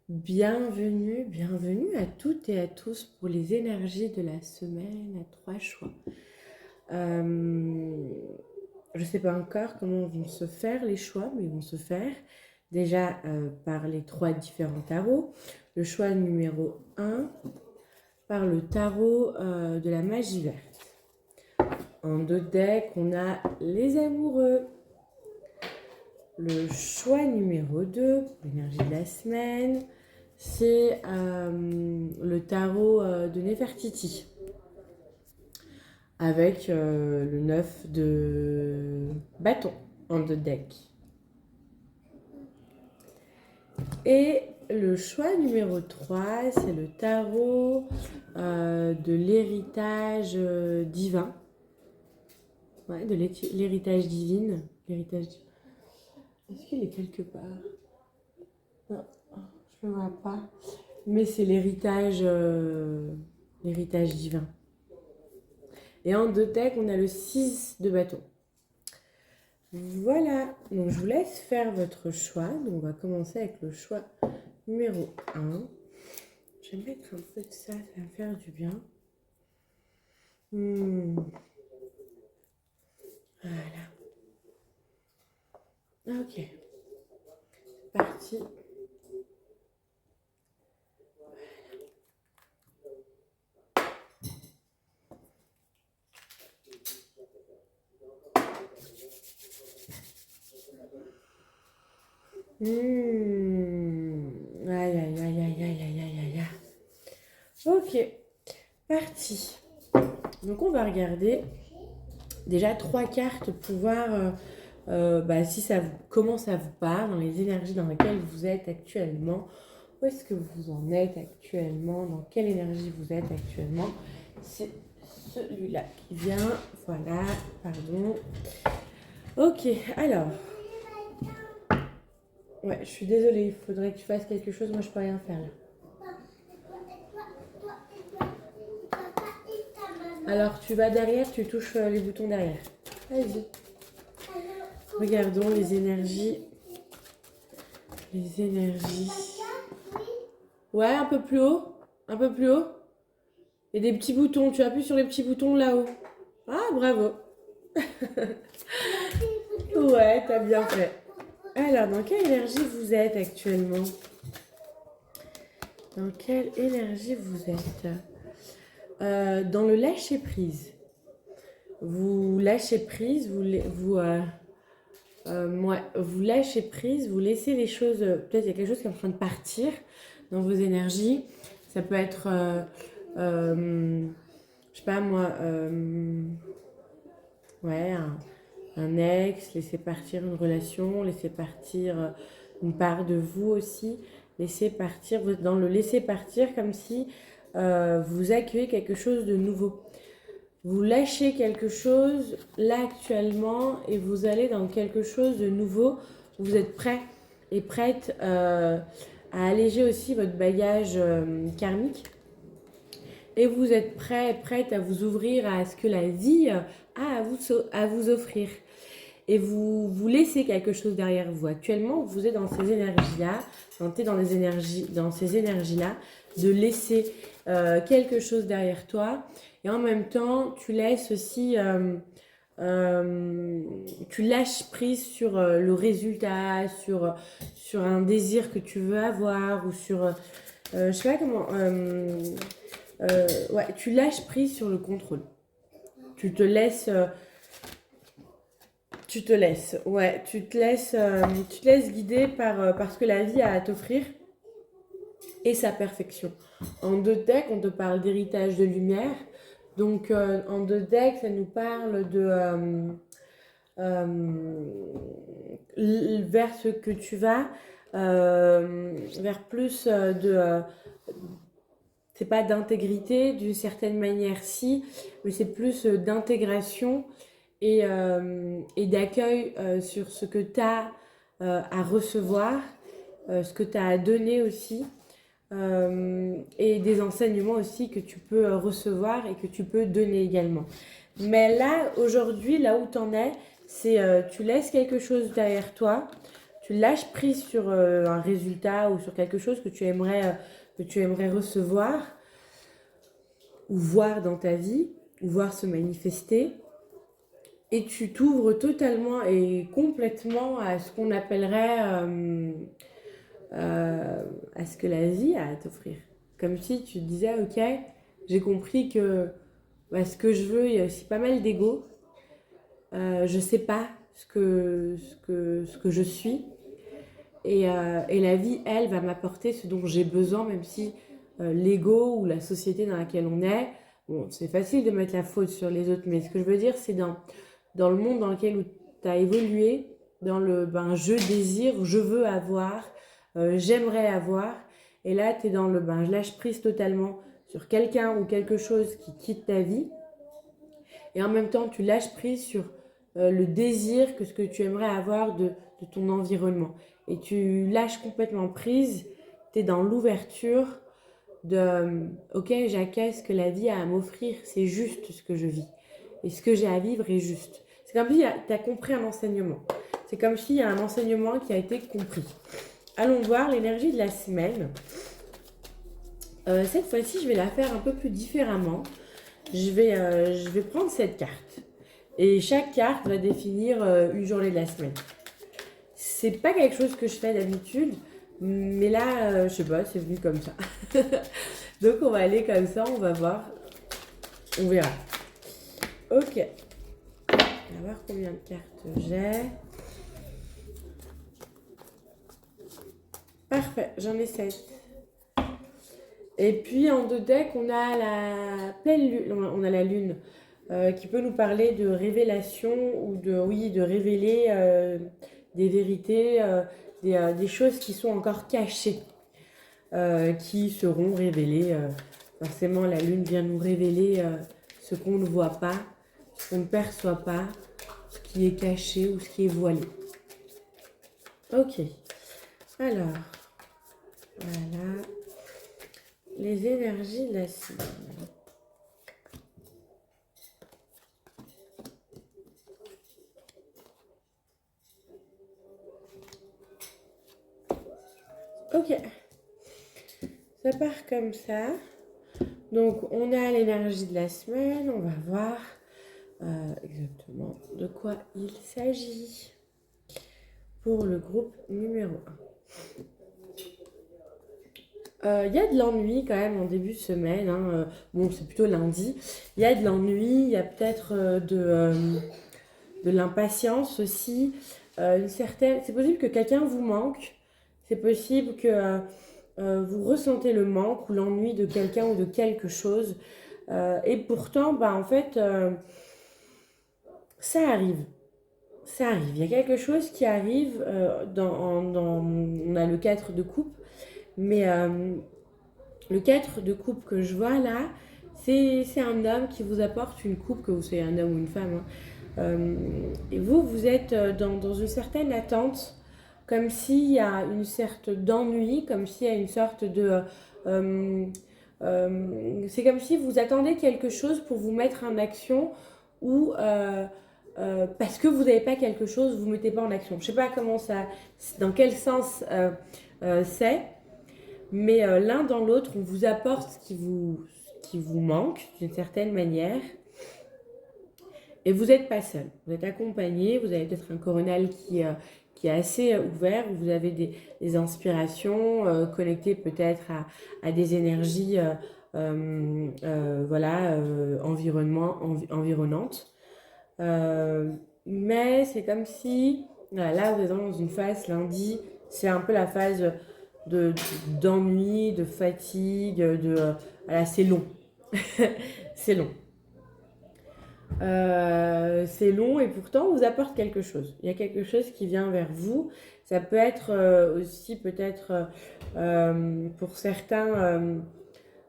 Bienvenue, bienvenue à toutes et à tous pour les énergies de la semaine à 3 choix. Je ne sais pas encore comment vont se faire les choix, mais ils vont se faire déjà par les 3 différents tarots. Le choix numéro 1 par le tarot de la magie verte. En 2 decks, on a les amoureux. Le choix numéro 2, l'énergie de la semaine, c'est le tarot de Nefertiti avec le 9 de bâton en 2 decks. Et le choix numéro 3, c'est le tarot de l'héritage divin. Ouais, de l'héritage divine. Est-ce qu'il est quelque part? Non, je ne le vois pas. Mais c'est l'héritage divin. Et en 2 decks, on a le 6 de bâton. Voilà, donc je vous laisse faire votre choix. Donc on va commencer avec le choix numéro 1. Je vais mettre un peu de ça, ça va faire du bien. Voilà. Ok, c'est parti. Aïe, aïe, aïe, aïe, aïe, aïe, aïe, aïe. Ok, parti. Donc on va regarder déjà 3 cartes pour voir si comment ça vous part dans les énergies dans lesquelles vous êtes actuellement. Où est-ce que vous en êtes actuellement? Dans quelle énergie vous êtes actuellement? C'est celui-là qui vient. Voilà, pardon. Ok, alors. Ouais, je suis désolée, il faudrait que tu fasses quelque chose. Moi, je peux rien faire là. Alors, tu vas derrière, tu touches les boutons derrière. Vas-y. Regardons les énergies. Les énergies. Ouais, un peu plus haut. Un peu plus haut. Et des petits boutons. Tu appuies sur les petits boutons là-haut. Ah, bravo. Ouais, t'as bien fait. Alors, dans quelle énergie vous êtes actuellement? Dans quelle énergie vous êtes? Dans le lâcher-prise. Vous lâchez prise, vous lâchez prise, vous laissez les choses. Peut-être il y a quelque chose qui est en train de partir dans vos énergies. Ça peut être, je sais pas moi, ouais, un ex, laisser partir une relation, laisser partir une part de vous aussi, laisser partir, vous êtes dans le laisser partir comme si vous accueillez quelque chose de nouveau. Vous lâchez quelque chose là actuellement et vous allez dans quelque chose de nouveau. Vous êtes prêt et prête à alléger aussi votre bagage karmique. Et vous êtes prêt et prête à vous ouvrir à ce que la vie a à vous offrir. Et vous laissez quelque chose derrière vous. Actuellement, vous êtes dans ces énergies-là, dans ces énergies-là, de laisser quelque chose derrière toi. Et en même temps, tu laisses aussi, tu lâches prise sur le résultat, sur un désir que tu veux avoir, ou sur, je sais pas comment, ouais, tu lâches prise sur le contrôle. Tu te laisses... ouais, tu te laisses guider par ce que la vie a à t'offrir et sa perfection. En 2 decks, on te parle d'héritage de lumière. Donc, en 2 decks, ça nous parle de vers ce que tu vas, vers plus c'est pas d'intégrité, d'une certaine manière si, mais c'est plus d'intégration et d'accueil sur ce que tu as à recevoir, ce que tu as à donner aussi, et des enseignements aussi que tu peux recevoir et que tu peux donner également. Mais là, aujourd'hui, là où tu en es, c'est tu laisses quelque chose derrière toi, tu lâches prise sur un résultat ou sur quelque chose que tu aimerais recevoir ou voir dans ta vie, ou voir se manifester. Et tu t'ouvres totalement et complètement à ce qu'on appellerait à ce que la vie a à t'offrir. Comme si tu te disais, ok, j'ai compris que ce que je veux, il y a aussi pas mal d'ego. Je sais pas ce que je suis. Et la vie, elle, va m'apporter ce dont j'ai besoin, même si l'ego ou la société dans laquelle on est, bon, c'est facile de mettre la faute sur les autres, mais ce que je veux dire, c'est dans le monde dans lequel tu as évolué, dans le je désire, je veux avoir, j'aimerais avoir, et là, tu es dans le je lâche prise totalement sur quelqu'un ou quelque chose qui quitte ta vie, et en même temps, tu lâches prise sur le désir que ce que tu aimerais avoir de ton environnement. Et tu lâches complètement prise, tu es dans l'ouverture de ok, j'acquiesce ce que la vie a à m'offrir, c'est juste ce que je vis. Et ce que j'ai à vivre est juste. C'est comme si tu as compris un enseignement. C'est comme s'il y a un enseignement qui a été compris. Allons voir l'énergie de la semaine. Cette fois-ci, je vais la faire un peu plus différemment. Je vais prendre cette carte. Et chaque carte va définir une journée de la semaine. C'est pas quelque chose que je fais d'habitude, mais là, je sais pas, c'est venu comme ça. Donc on va aller comme ça, on va voir. On verra. Ok. On va voir combien de cartes j'ai. Parfait, j'en ai 7. Et puis en deux decks, on a la pleine lune, on a la lune qui peut nous parler de révélation ou de révéler des vérités, des choses qui sont encore cachées, qui seront révélées. Forcément, la lune vient nous révéler ce qu'on ne voit pas, ce qu'on ne perçoit pas, ce qui est caché ou ce qui est voilé. Ok, alors, voilà. Les énergies de la semaine. Ok. Ça part comme ça. Donc, on a l'énergie de la semaine. On va voir exactement de quoi il s'agit pour le groupe numéro 1. Il y a de l'ennui quand même en début de semaine. Bon, c'est plutôt lundi. Il y a de l'ennui. Il y a peut-être de l'impatience aussi. C'est possible que quelqu'un vous manque. C'est possible que vous ressentez le manque ou l'ennui de quelqu'un ou de quelque chose. Et pourtant, en fait, ça arrive. Ça arrive. Il y a quelque chose qui arrive. On a le 4 de coupe. Mais le 4 de coupe que je vois là, c'est un homme qui vous apporte une coupe, que vous soyez un homme ou une femme. Et vous êtes dans une certaine attente, comme s'il y a une sorte d'ennui, comme s'il y a une sorte de... c'est comme si vous attendez quelque chose pour vous mettre en action ou parce que vous n'avez pas quelque chose, vous ne mettez pas en action. Je ne sais pas dans quel sens c'est, mais l'un dans l'autre, on vous apporte ce qui vous manque d'une certaine manière. Et vous n'êtes pas seul, vous êtes accompagné, vous avez peut-être un coronal qui est assez ouvert, où vous avez des inspirations connectées peut-être à des énergies environnantes. Mais c'est comme si, là vous êtes dans une phase lundi, c'est un peu la phase d'ennui, de fatigue, c'est long. C'est long. C'est long et pourtant on vous apporte quelque chose. Il y a quelque chose qui vient vers vous. Ça peut être aussi peut-être pour certains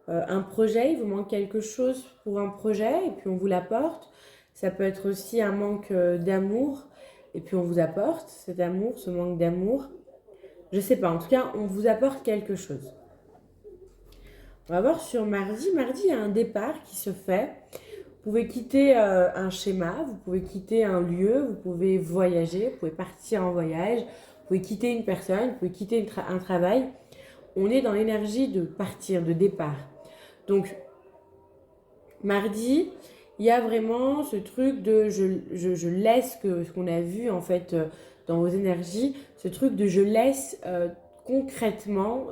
un projet. Il vous manque quelque chose pour un projet et puis on vous l'apporte. Ça peut être aussi un manque d'amour et puis on vous apporte cet amour, ce manque d'amour. Je sais pas, en tout cas on vous apporte quelque chose. On va voir sur mardi. Mardi, il y a un départ qui se fait. Vous pouvez quitter un schéma, vous pouvez quitter un lieu, vous pouvez voyager, vous pouvez partir en voyage, vous pouvez quitter une personne, vous pouvez quitter un travail. On est dans l'énergie de partir, de départ. Donc, mardi, il y a vraiment ce truc de je laisse ce qu'on a vu en fait dans vos énergies, ce truc de je laisse concrètement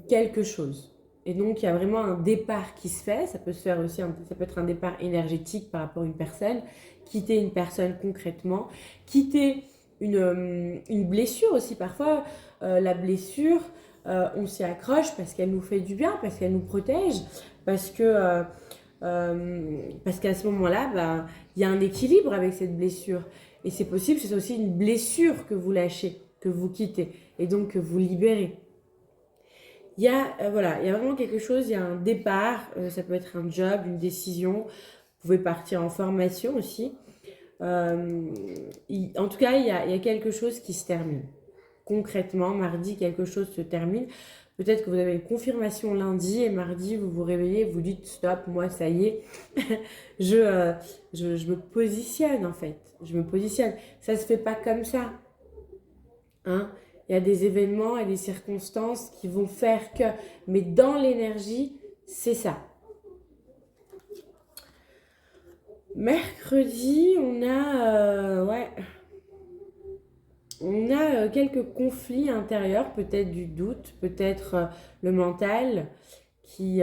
quelque chose. Et donc, il y a vraiment un départ qui se fait. Ça peut se faire aussi, ça peut être un départ énergétique par rapport à une personne. Quitter une personne concrètement. Quitter une blessure aussi. Parfois, la blessure, on s'y accroche parce qu'elle nous fait du bien, parce qu'elle nous protège, parce que... parce qu'à ce moment-là, bah, il y a un équilibre avec cette blessure. Et c'est possible que c'est aussi une blessure que vous lâchez, que vous quittez, et donc que vous libérez. Voilà, il y a vraiment quelque chose, il y a un départ, ça peut être un job, une décision, vous pouvez partir en formation aussi. En tout cas, il y a quelque chose qui se termine. Concrètement, mardi, quelque chose se termine. Peut-être que vous avez une confirmation lundi et mardi, vous vous réveillez, vous dites stop, moi ça y est, je me positionne en fait. Je me positionne. Ça se fait pas comme ça. Hein? Il y a des événements et des circonstances qui vont faire que. Mais dans l'énergie, c'est ça. Mercredi, on a quelques conflits intérieurs, peut-être du doute, peut-être le mental oui,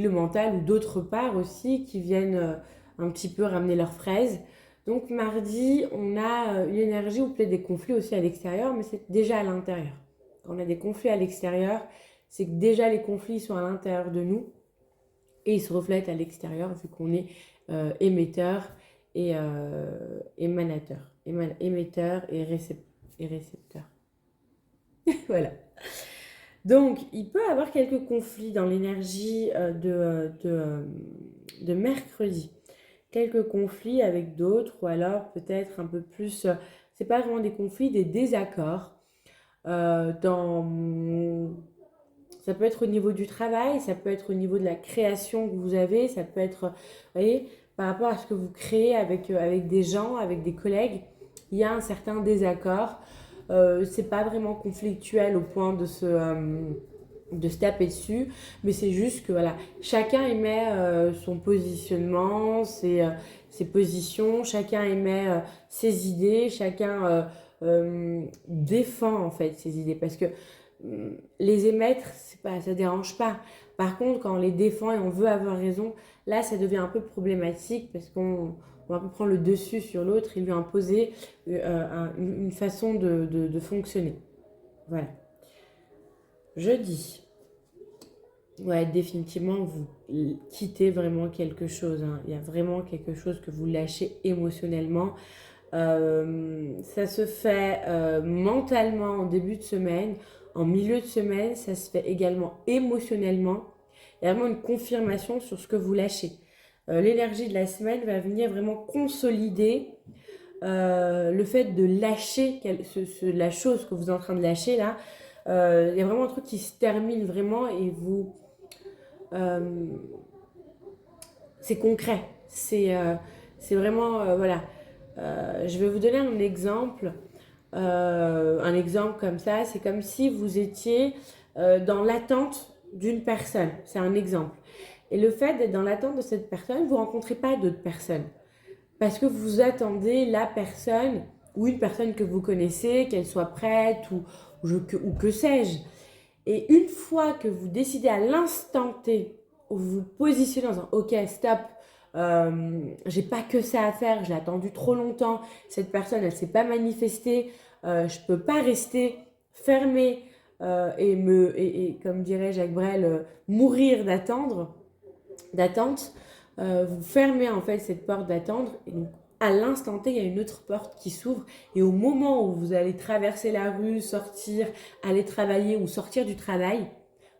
le mental ou d'autres parts aussi qui viennent un petit peu ramener leurs fraises. Donc mardi, on a une énergie ou peut-être des conflits aussi à l'extérieur, mais c'est déjà à l'intérieur. Quand on a des conflits à l'extérieur, c'est que déjà les conflits sont à l'intérieur de nous et ils se reflètent à l'extérieur vu qu'on est émetteur et émanateur. Émetteur et récepteur. Voilà. Donc, il peut y avoir quelques conflits dans l'énergie de mercredi. Quelques conflits avec d'autres, ou alors peut-être un peu plus... c'est pas vraiment des conflits, des désaccords. Ça peut être au niveau du travail, ça peut être au niveau de la création que vous avez, ça peut être, vous voyez, par rapport à ce que vous créez avec des gens, avec des collègues, il y a un certain désaccord. C'est pas vraiment conflictuel au point de se taper dessus, mais c'est juste que voilà, chacun émet son positionnement, ses positions, chacun émet ses idées, chacun défend en fait ses idées parce que les émettre, ça dérange pas. Par contre, quand on les défend et on veut avoir raison, là ça devient un peu problématique parce qu'on va un peu prendre le dessus sur l'autre et lui imposer une façon de fonctionner. Voilà. Jeudi. Ouais, définitivement, vous quittez vraiment quelque chose. Hein. Il y a vraiment quelque chose que vous lâchez émotionnellement. Ça se fait mentalement en début de semaine. En milieu de semaine, ça se fait également émotionnellement. Il y a vraiment une confirmation sur ce que vous lâchez. L'énergie de la semaine va venir vraiment consolider le fait de lâcher la chose que vous êtes en train de lâcher là. Il y a vraiment un truc qui se termine vraiment et vous... c'est concret. C'est vraiment... voilà. Je vais vous donner un exemple. Un exemple comme ça, c'est comme si vous étiez dans l'attente d'une personne. C'est un exemple. Et le fait d'être dans l'attente de cette personne, vous ne rencontrez pas d'autres personnes. Parce que vous attendez la personne ou une personne que vous connaissez, qu'elle soit prête ou que sais-je. Et une fois que vous décidez à l'instant T, vous vous positionnez en disant « Ok, stop, j'ai pas que ça à faire, je l'ai attendu trop longtemps, cette personne, elle s'est pas manifestée, je peux pas rester fermée et comme dirait Jacques Brel, mourir d'attente. Vous fermez en fait cette porte d'attendre et donc à l'instant T, il y a une autre porte qui s'ouvre et au moment où vous allez traverser la rue, sortir, aller travailler ou sortir du travail,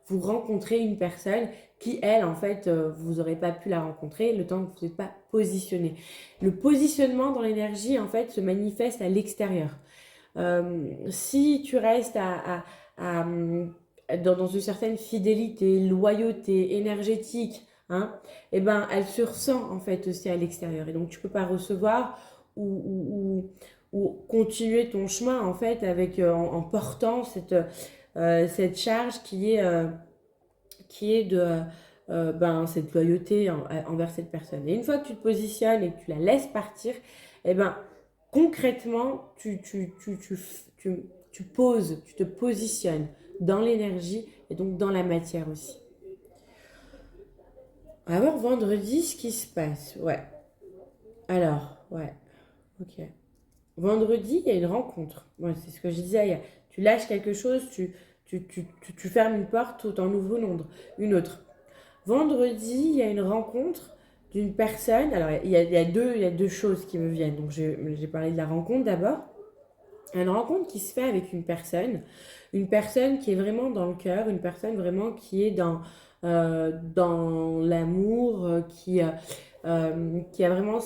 vous rencontrez une personne qui, elle, en fait, vous n'aurez pas pu la rencontrer le temps que vous n'êtes pas positionné. Le positionnement dans l'énergie, en fait, se manifeste à l'extérieur. Si tu restes dans une certaine fidélité, loyauté énergétique, hein, et ben elle se ressent en fait aussi à l'extérieur et donc tu peux pas recevoir ou continuer ton chemin en fait avec, en portant cette charge qui est de cette loyauté envers cette personne. Et une fois que tu te positionnes et que tu la laisses partir, eh ben, concrètement, tu poses, tu te positionnes dans l'énergie et donc dans la matière aussi. On va voir vendredi ce qui se passe. Ouais. Alors, ouais. Ok. Vendredi, il y a une rencontre. Ouais, c'est ce que je disais. Tu lâches quelque chose, tu fermes une porte, tout en ouvres une autre. Vendredi, il y a une rencontre d'une personne. Alors, il y a deux choses qui me viennent. Donc, j'ai parlé de la rencontre d'abord. Une rencontre qui se fait avec une personne qui est vraiment dans le cœur, une personne vraiment qui est dans l'amour, qui a vraiment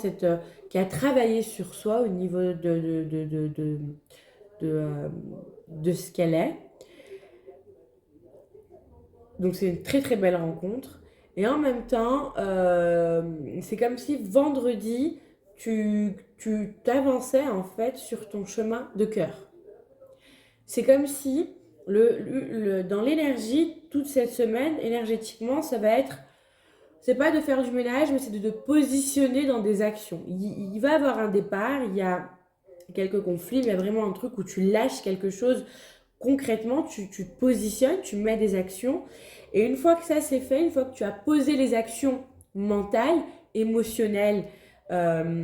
qui a travaillé sur soi au niveau de ce qu'elle est. Donc c'est une très très belle rencontre. Et en même temps, c'est comme si vendredi, tu t'avançais en fait sur ton chemin de cœur. C'est comme si dans l'énergie, toute cette semaine, énergétiquement, ça va être, c'est pas de faire du ménage, mais c'est de te positionner dans des actions. Il va y avoir un départ, il y a quelques conflits, mais il y a vraiment un truc où tu lâches quelque chose concrètement, tu te positionnes, tu mets des actions. Et une fois que ça c'est fait, une fois que tu as posé les actions mentales, émotionnelles de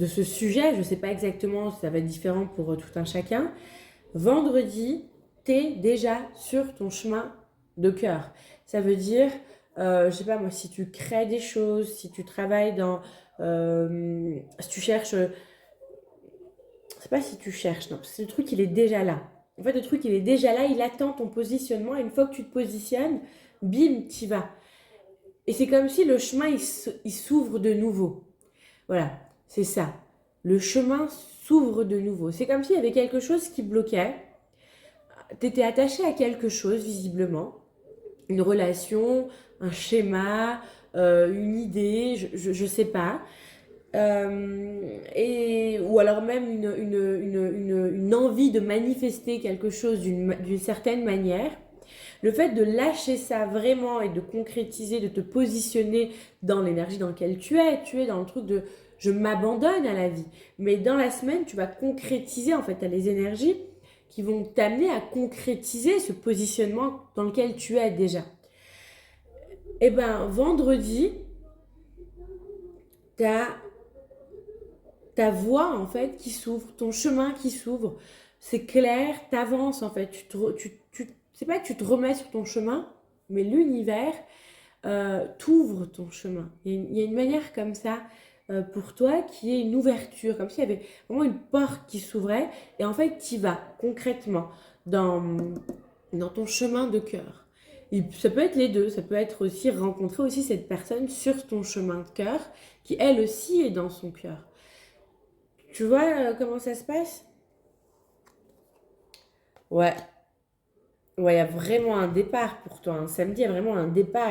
ce sujet, je ne sais pas exactement, ça va être différent pour tout un chacun. Vendredi, tu es déjà sur ton chemin de cœur. Ça veut dire, je ne sais pas moi, si tu crées des choses, si tu travailles si tu cherches, c'est pas si tu cherches, non, c'est le truc, il est déjà là. En fait, le truc, il est déjà là, il attend ton positionnement, et une fois que tu te positionnes, bim, t'y vas. Et c'est comme si le chemin, il s'ouvre de nouveau. Voilà, c'est ça. Le chemin s'ouvre de nouveau. C'est comme s'il y avait quelque chose qui bloquait. Tu étais attaché à quelque chose, visiblement. Une relation, un schéma, une idée, je sais pas. Ou alors même une envie de manifester quelque chose d'une certaine manière. Le fait de lâcher ça vraiment et de concrétiser, de te positionner dans l'énergie dans laquelle tu es dans le truc de je m'abandonne à la vie. Mais dans la semaine, tu vas concrétiser, en fait, tu as les énergies qui vont t'amener à concrétiser ce positionnement dans lequel tu es déjà. Et ben vendredi, tu as ta voie en fait qui s'ouvre, ton chemin qui s'ouvre. C'est clair, t'avances en fait. C'est pas que tu te remets sur ton chemin, mais l'univers t'ouvre ton chemin. Il y a une manière comme ça pour toi qui est une ouverture, comme s'il y avait vraiment une porte qui s'ouvrait et en fait tu vas concrètement dans ton chemin de cœur. Ça peut être les deux, ça peut être aussi rencontrer aussi cette personne sur ton chemin de cœur qui elle aussi est dans son cœur. Tu vois comment ça se passe? Ouais. Ouais, il y a vraiment un départ pour toi. Samedi, il y a vraiment un départ.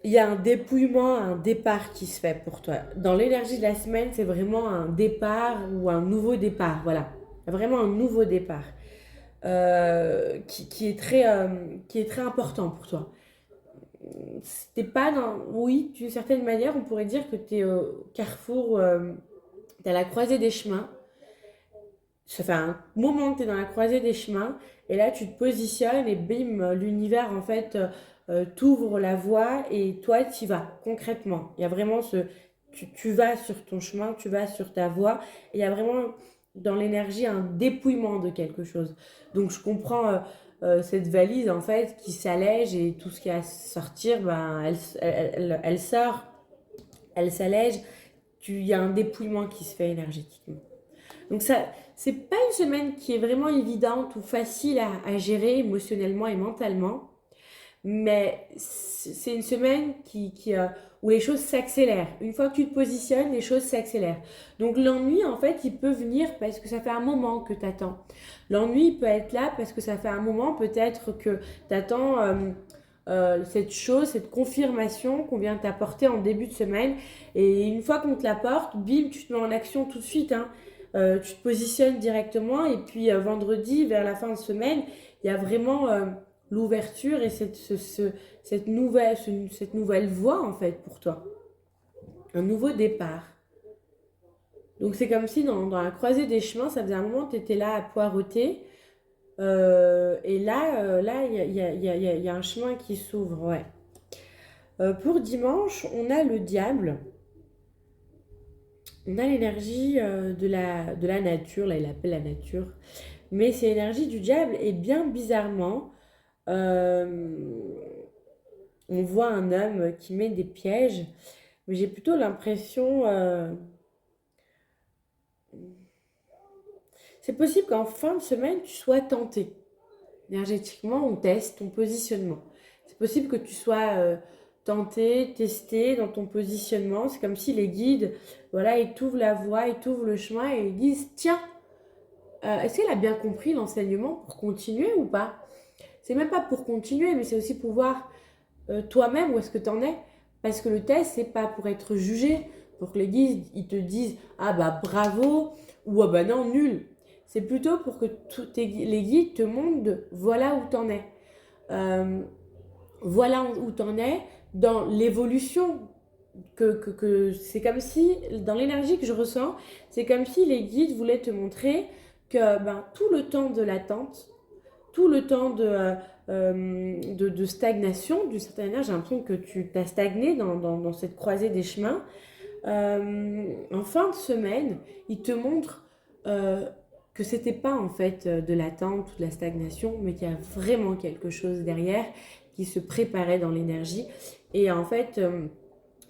Il y a un dépouillement, un départ qui se fait pour toi. Dans l'énergie de la semaine, c'est vraiment un départ ou un nouveau départ. Voilà. Vraiment un nouveau départ qui est très important pour toi. T'es pas dans... Oui, d'une certaine manière, on pourrait dire que tu es au carrefour, tu à la croisée des chemins. Ça fait un moment que tu es dans la croisée des chemins et là tu te positionnes et bim, l'univers en fait t'ouvre la voie et toi tu y vas concrètement. Il y a vraiment tu vas sur ton chemin, tu vas sur ta voie et il y a vraiment dans l'énergie un dépouillement de quelque chose. Donc je comprends cette valise en fait qui s'allège et tout ce qui a à sortir, ben, elle sort, elle s'allège. Il y a un dépouillement qui se fait énergétiquement. Donc ça, c'est pas une semaine qui est vraiment évidente ou facile à gérer émotionnellement et mentalement, mais c'est une semaine où les choses s'accélèrent. Une fois que tu te positionnes, les choses s'accélèrent. Donc l'ennui, en fait, il peut venir parce que ça fait un moment que tu attends. L'ennui peut être là parce que ça fait un moment peut-être que tu attends cette chose, cette confirmation qu'on vient t'apporter en début de semaine. Et une fois qu'on te l'apporte, bim, tu te mets en action tout de suite, hein. Tu te positionnes directement et puis vendredi, vers la fin de semaine, il y a vraiment l'ouverture et cette nouvelle voie en fait pour toi. Un nouveau départ. Donc c'est comme si dans la croisée des chemins, ça faisait un moment que tu étais là à poireauter. Et là, il y a un chemin qui s'ouvre, ouais. Pour dimanche, on a le diable. On a l'énergie de la nature, là il appelle la nature. Mais c'est l'énergie du diable et bien bizarrement, euh, on voit un homme qui met des pièges. Mais j'ai plutôt l'impression... c'est possible qu'en fin de semaine, tu sois tenté. Énergétiquement, on teste ton positionnement. C'est possible que tu sois tenté, testé dans ton positionnement. C'est comme si les guides, voilà, ils t'ouvrent la voie, ils t'ouvrent le chemin et ils disent, tiens, est-ce qu'elle a bien compris l'enseignement pour continuer ou pas? C'est même pas pour continuer, mais c'est aussi pour voir toi-même où est-ce que tu en es. Parce que le test, c'est pas pour être jugé, pour que les guides ils te disent ah bah bravo ou ah bah non, nul. C'est plutôt pour que les guides te montrent voilà où tu en es. Euh, voilà où tu en es dans l'évolution. C'est comme si, dans l'énergie que je ressens, c'est comme si les guides voulaient te montrer que tout le temps de l'attente, tout le temps de stagnation, d'une certaine manière, j'ai l'impression que tu t'as stagné dans cette croisée des chemins. En fin de semaine, il te montre que c'était pas en fait de l'attente ou de la stagnation, mais qu'il y a vraiment quelque chose derrière qui se préparait dans l'énergie. Et en fait,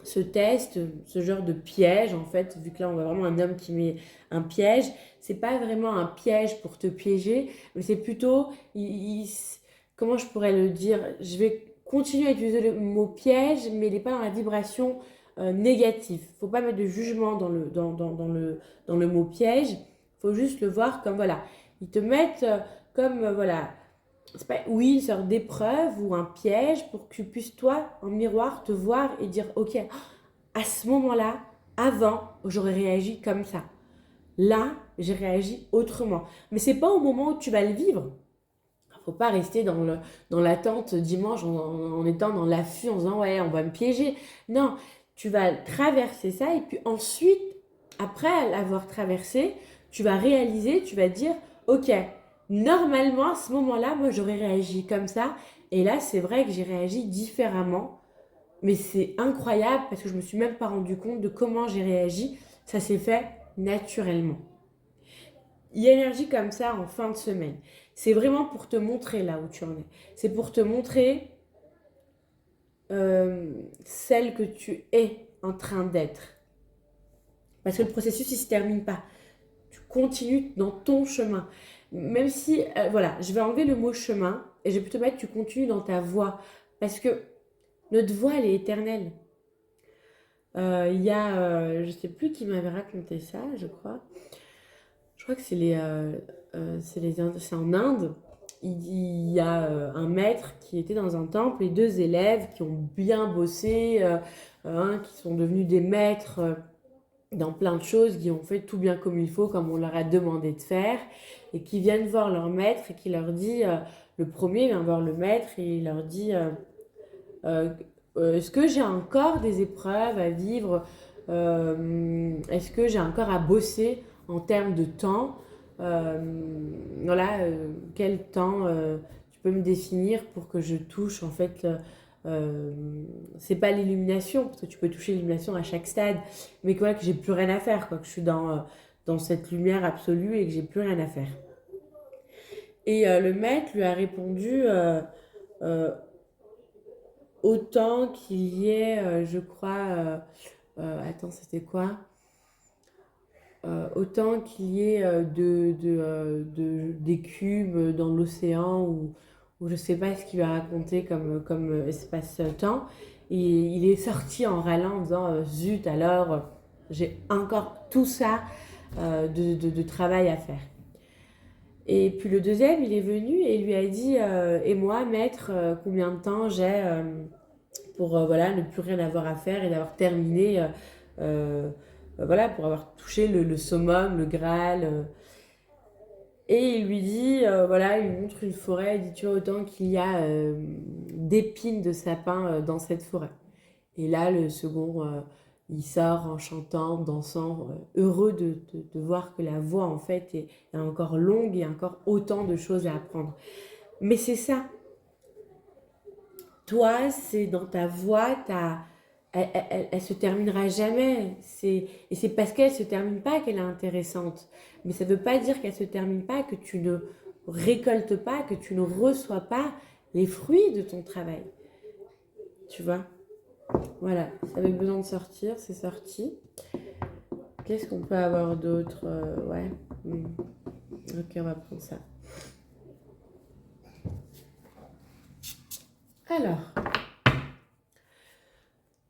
ce test, ce genre de piège, en fait, vu que là on voit vraiment un homme qui met un piège, c'est pas vraiment un piège pour te piéger, mais c'est plutôt, comment je pourrais le dire, je vais continuer à utiliser le mot piège, mais il n'est pas dans la vibration négative. Faut pas mettre de jugement dans le mot piège, faut juste le voir comme voilà, ils te mettent comme voilà, c'est pas, oui, une sorte d'épreuve ou un piège pour que tu puisses, toi, en miroir, te voir et dire, ok, à ce moment-là, avant, j'aurais réagi comme ça. Là, j'ai réagi autrement. Mais c'est pas au moment où tu vas le vivre. Faut pas rester dans l'attente dimanche en étant dans l'affût en disant, ouais, on va me piéger. Non, tu vas traverser ça et puis ensuite, après l'avoir traversé, tu vas réaliser, tu vas dire, ok, normalement, à ce moment-là, moi, j'aurais réagi comme ça. Et là, c'est vrai que j'ai réagi différemment. Mais c'est incroyable parce que je me suis même pas rendu compte de comment j'ai réagi. Ça s'est fait naturellement. Il y a énergie comme ça en fin de semaine. C'est vraiment pour te montrer là où tu en es. C'est pour te montrer celle que tu es en train d'être. Parce que le processus, il ne se termine pas. Tu continues dans ton chemin. Même si, voilà, je vais enlever le mot chemin et je vais plutôt mettre tu continues dans ta voie. Parce que notre voie, elle est éternelle. Il y a, je ne sais plus qui m'avait raconté ça, je crois. Je crois que c'est en Inde. Il y a un maître qui était dans un temple et deux élèves qui ont bien bossé, qui sont devenus des maîtres dans plein de choses, qui ont fait tout bien comme il faut, comme on leur a demandé de faire, et qui viennent voir leur maître et qui leur dit, le premier vient voir le maître et il leur dit, euh, est-ce que j'ai encore des épreuves à vivre? Est-ce que j'ai encore à bosser en termes de temps? Voilà, quel temps tu peux me définir pour que je touche en fait euh, c'est pas l'illumination parce que tu peux toucher l'illumination à chaque stade, mais quoi que j'ai plus rien à faire, quoi, que je suis dans cette lumière absolue et que j'ai plus rien à faire. Et le maître lui a répondu euh, autant qu'il y ait, je crois, attends, c'était quoi? Autant qu'il y ait d'écume dans l'océan ou je sais pas ce qu'il lui a raconté comme espace-temps. Et il est sorti en râlant en disant zut, alors j'ai encore tout ça de travail à faire. Et puis le deuxième, il est venu et il lui a dit et moi, maître, combien de temps j'ai pour voilà, ne plus rien avoir à faire et d'avoir terminé, euh, voilà, pour avoir touché le summum, le Graal. Et il lui dit, voilà, il lui montre une forêt, il dit, tu vois, autant qu'il y a d'épines de sapin dans cette forêt. Et là, le second, il sort en chantant, dansant, heureux de voir que la voie, en fait, est encore longue et encore autant de choses à apprendre. Mais c'est ça. Toi, c'est dans ta voie, elle se terminera jamais. Et c'est parce qu'elle se termine pas qu'elle est intéressante. Mais ça ne veut pas dire qu'elle se termine pas, que tu ne récoltes pas, que tu ne reçois pas les fruits de ton travail. Tu vois? Voilà, ça avait besoin de sortir, c'est sorti. Qu'est-ce qu'on peut avoir d'autre? Ouais. Ok, on va prendre ça. Alors,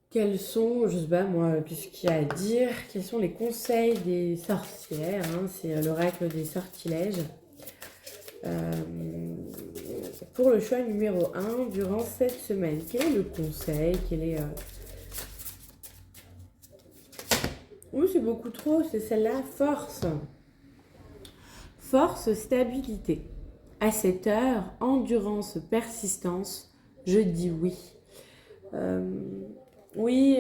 quels sont, je sais pas moi, qu'est-ce qu'il y a à dire? Quels sont les conseils des sorcières, hein? C'est l'oracle des sortilèges. Pour le choix numéro 1, durant cette semaine, quel est le conseil? Oui, c'est beaucoup trop, c'est celle-là. Force. Force, stabilité. À cette heure, endurance, persistance, je dis oui. Oui,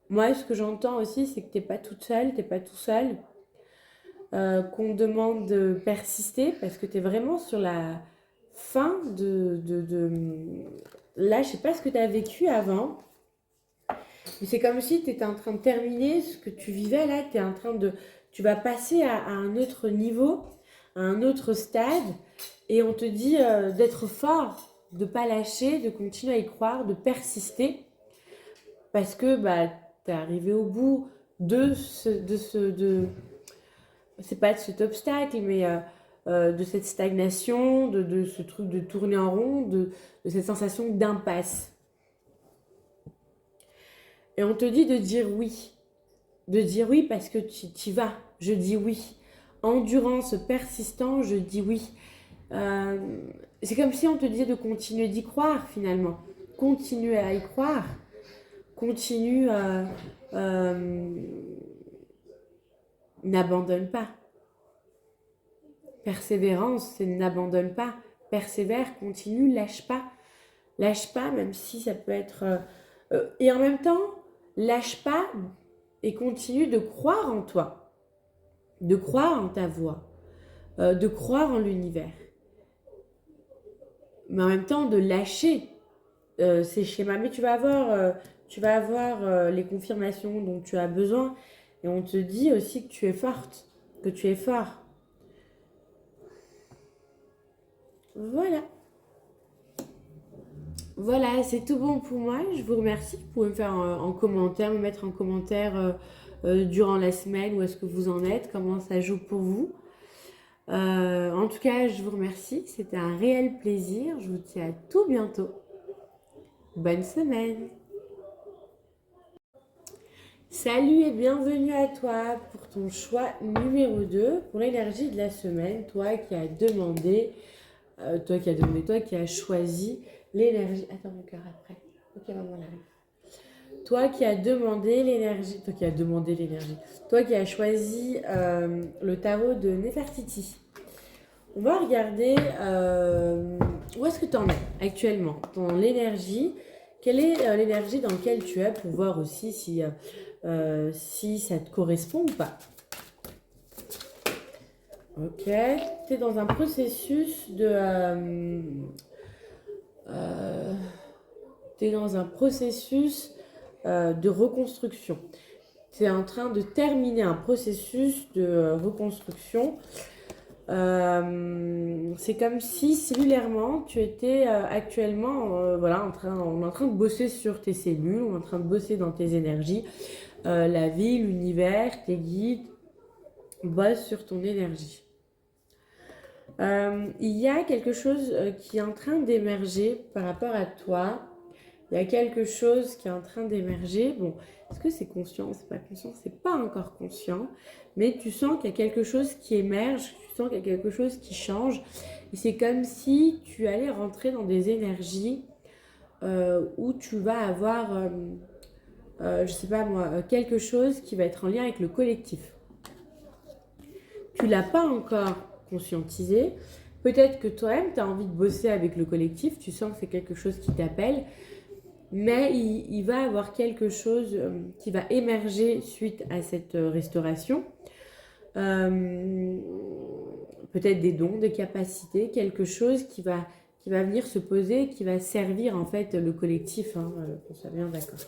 moi, ce que j'entends aussi, c'est que t'es pas toute seule, t'es pas tout seul. Qu'on demande de persister parce que t'es vraiment sur la fin Là, je sais pas ce que t'as vécu avant, mais c'est comme si t'étais en train de terminer ce que tu vivais là, t'es en train de... Tu vas passer à un autre niveau, à un autre stade, et on te dit d'être fort, de pas lâcher, de continuer à y croire, de persister, parce que bah, t'es arrivé au bout c'est pas de cet obstacle, mais de cette stagnation, de ce truc de tourner en rond, de cette sensation d'impasse. Et on te dit de dire oui. De dire oui parce que tu y vas. Je dis oui. Endurance, persistant, je dis oui. Euh, c'est comme si on te disait de continuer d'y croire finalement. Continue à y croire. Continue à... n'abandonne pas. Persévérance, c'est n'abandonne pas. Persévère, continue, lâche pas. Lâche pas, même si ça peut être... et en même temps, lâche pas et continue de croire en toi. De croire en ta voix. De croire en l'univers. Mais en même temps, de lâcher ces schémas. Mais tu vas avoir les confirmations dont tu as besoin. Et on te dit aussi que tu es forte, que tu es fort. Voilà. Voilà, c'est tout bon pour moi. Je vous remercie. Vous pouvez me faire en commentaire, me mettre en commentaire durant la semaine où est-ce que vous en êtes, comment ça joue pour vous. En tout cas, je vous remercie. C'était un réel plaisir. Je vous dis à tout bientôt. Bonne semaine. Salut et bienvenue à toi pour ton choix numéro 2 pour l'énergie de la semaine. Toi qui as demandé, toi qui as choisi l'énergie. Attends, mon cœur après. Ok, maman, on arrive. Toi qui as choisi le tarot de Nefertiti. On va regarder où est-ce que tu en es actuellement dans l'énergie. Quelle est l'énergie dans laquelle tu es pour voir aussi si ça te correspond ou pas. Ok, tu es dans un processus de reconstruction. Tu es en train de terminer un processus de reconstruction. C'est comme si cellulairement tu étais actuellement voilà, on est en train de bosser sur tes cellules, on est en train de bosser dans tes énergies, la vie, l'univers, tes guides, bosse sur ton énergie. Il y a quelque chose qui est en train d'émerger par rapport à toi. Il y a quelque chose qui est en train d'émerger. Bon, est-ce que c'est conscient? C'est pas conscient? C'est pas encore conscient. Mais tu sens qu'il y a quelque chose qui émerge. Tu sens qu'il y a quelque chose qui change. Et c'est comme si tu allais rentrer dans des énergies où tu vas avoir, je sais pas moi, quelque chose qui va être en lien avec le collectif. Tu l'as pas encore conscientisé. Peut-être que toi-même, tu as envie de bosser avec le collectif. Tu sens que c'est quelque chose qui t'appelle. Mais il va avoir quelque chose qui va émerger suite à cette restauration. Peut-être des dons, des capacités, quelque chose qui va venir se poser, qui va servir en fait le collectif. Hein, qu'on soit bien d'accord.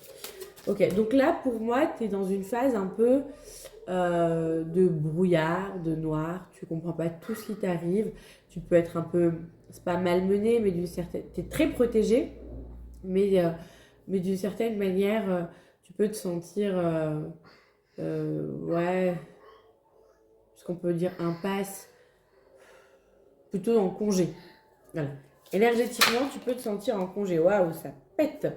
Ok, donc là pour moi, tu es dans une phase un peu de brouillard, de noir. Tu comprends pas tout ce qui t'arrive. Tu peux être un peu, c'est pas malmené, mais d'une certaine, tu es très protégé, mais d'une certaine manière, tu peux te sentir, ouais, ce qu'on peut dire impasse, plutôt en congé. Voilà. Énergétiquement, tu peux te sentir en congé. Waouh, ça pète.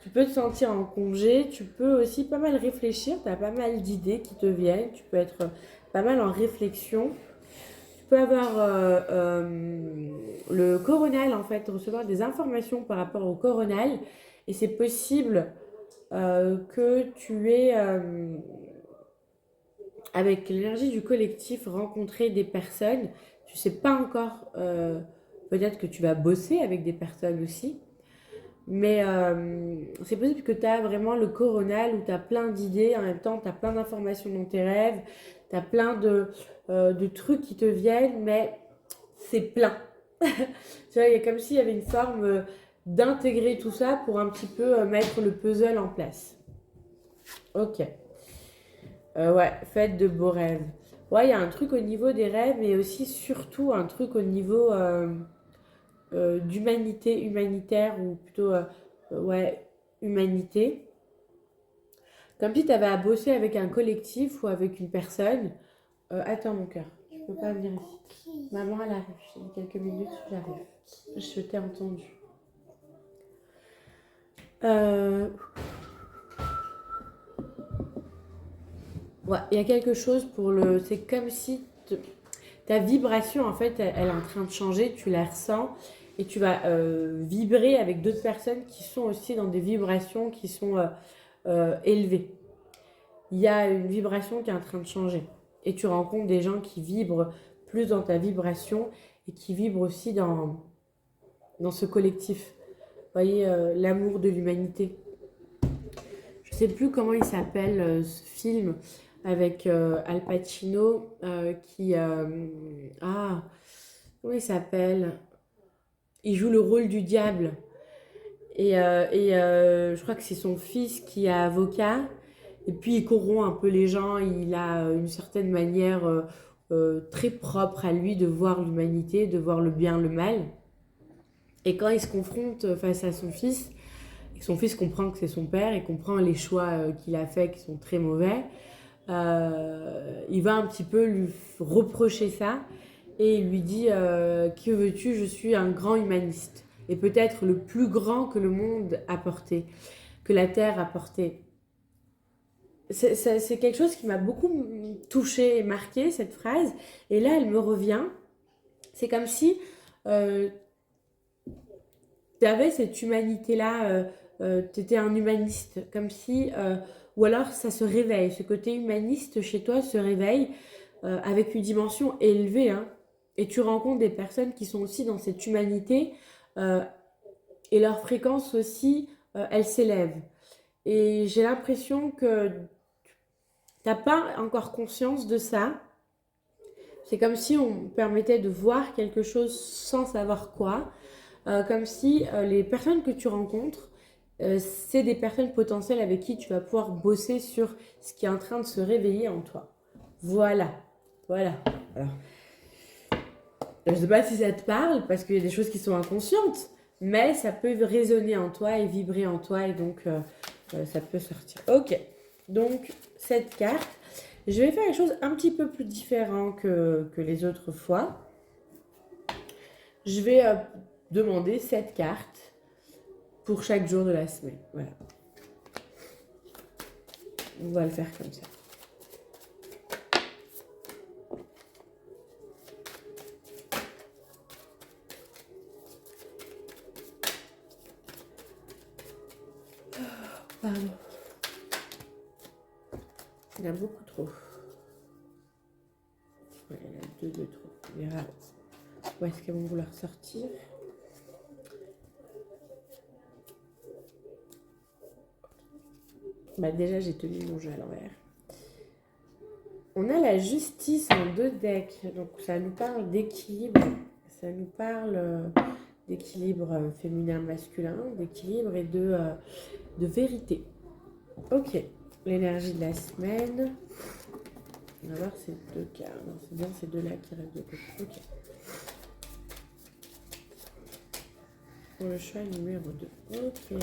Tu peux te sentir en congé. Tu peux aussi pas mal réfléchir. Tu as pas mal d'idées qui te viennent. Tu peux être pas mal en réflexion. Tu peux avoir le coronal, en fait, recevoir des informations par rapport au coronal. Et c'est possible que tu aies, avec l'énergie du collectif, rencontré des personnes. Tu sais pas encore, peut-être que tu vas bosser avec des personnes aussi. Mais c'est possible que tu as vraiment le coronal où tu as plein d'idées, en même temps tu as plein d'informations dans tes rêves, tu as plein de trucs qui te viennent, mais c'est plein. Tu vois, il y a comme s'il y avait une forme d'intégrer tout ça pour un petit peu mettre le puzzle en place. Ok. Ouais, faites de beaux rêves. Ouais, il y a un truc au niveau des rêves, mais aussi surtout un truc au niveau d'humanité, humanitaire, ou plutôt, ouais, humanité. Comme si tu avais à bosser avec un collectif ou avec une personne. Attends, mon cœur, tu peux pas venir ici. Maman, elle arrive. J'ai quelques minutes, j'arrive. Je t'ai entendu. Ouais, il y a quelque chose pour le. C'est comme si ta vibration, en fait, elle est en train de changer, tu la ressens et tu vas vibrer avec d'autres personnes qui sont aussi dans des vibrations qui sont élevées. Il y a une vibration qui est en train de changer et tu rencontres des gens qui vibrent plus dans ta vibration et qui vibrent aussi dans ce collectif. Vous voyez, l'amour de l'humanité. Je ne sais plus comment il s'appelle ce film avec Al Pacino qui... ah, comment il s'appelle? Il joue le rôle du diable. Je crois que c'est son fils qui est avocat. Et puis il corrompt un peu les gens. Il a une certaine manière très propre à lui de voir l'humanité, de voir le bien, le mal. Et quand il se confronte face à son fils, et que son fils comprend que c'est son père et comprend les choix qu'il a faits qui sont très mauvais, il va un petit peu lui reprocher ça et il lui dit que veux-tu, je suis un grand humaniste et peut-être le plus grand que le monde a porté, que la terre a porté. C'est quelque chose qui m'a beaucoup touchée et marquée, cette phrase, et là elle me revient. C'est comme si tu avais cette humanité-là, tu étais un humaniste, comme si, ou alors ça se réveille, ce côté humaniste chez toi se réveille avec une dimension élevée, hein, et tu rencontres des personnes qui sont aussi dans cette humanité, euh, et leur fréquence aussi, elle s'élève. Et j'ai l'impression que tu n'as pas encore conscience de ça. C'est comme si on permettait de voir quelque chose sans savoir quoi. Comme si les personnes que tu rencontres, c'est des personnes potentielles avec qui tu vas pouvoir bosser sur ce qui est en train de se réveiller en toi. Voilà. Voilà. Alors, je ne sais pas si ça te parle, parce qu'il y a des choses qui sont inconscientes, mais ça peut résonner en toi et vibrer en toi, et donc ça peut sortir. Ok, donc cette carte, je vais faire quelque chose un petit peu plus différent que les autres fois. Je vais demander cette carte pour chaque jour de la semaine. Voilà. On va le faire comme ça. Pardon. Il y en a beaucoup trop. Ouais, il y en a deux de trop. On verra où est-ce qu'elles vont vouloir sortir. Bah déjà, j'ai tenu mon jeu à l'envers. On a la justice en 2 decks. Donc, ça nous parle d'équilibre. Ça nous parle d'équilibre féminin-masculin, d'équilibre et de vérité. Ok. L'énergie de la semaine. On va voir ces 2 cas. Non, c'est bien ces 2-là qui restent de côté. Ok. Pour le choix numéro 2. Ok.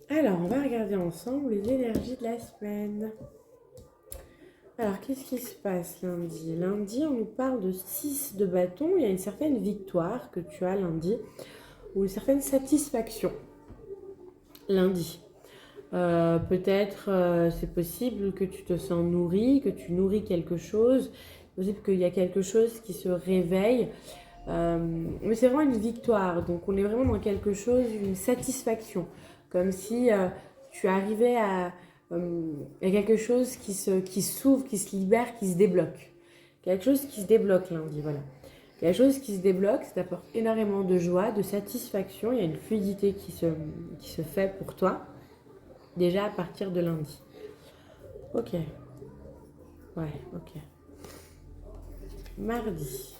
Alors, on va regarder ensemble les énergies de la semaine. Alors, qu'est-ce qui se passe lundi? Lundi, on nous parle de 6 de bâton. Il y a une certaine victoire que tu as lundi, ou une certaine satisfaction lundi. Peut-être, c'est possible que tu te sens nourri, que tu nourris quelque chose. C'est possible qu'il y a quelque chose qui se réveille. Mais c'est vraiment une victoire. Donc, on est vraiment dans quelque chose, une satisfaction. Comme si tu arrivais à... il y a quelque chose qui s'ouvre, qui se libère, qui se débloque. Quelque chose qui se débloque lundi, voilà. Quelque chose qui se débloque, ça t'apporte énormément de joie, de satisfaction. Il y a une fluidité qui se fait pour toi, déjà à partir de lundi. Ok. Ouais, ok. Mardi.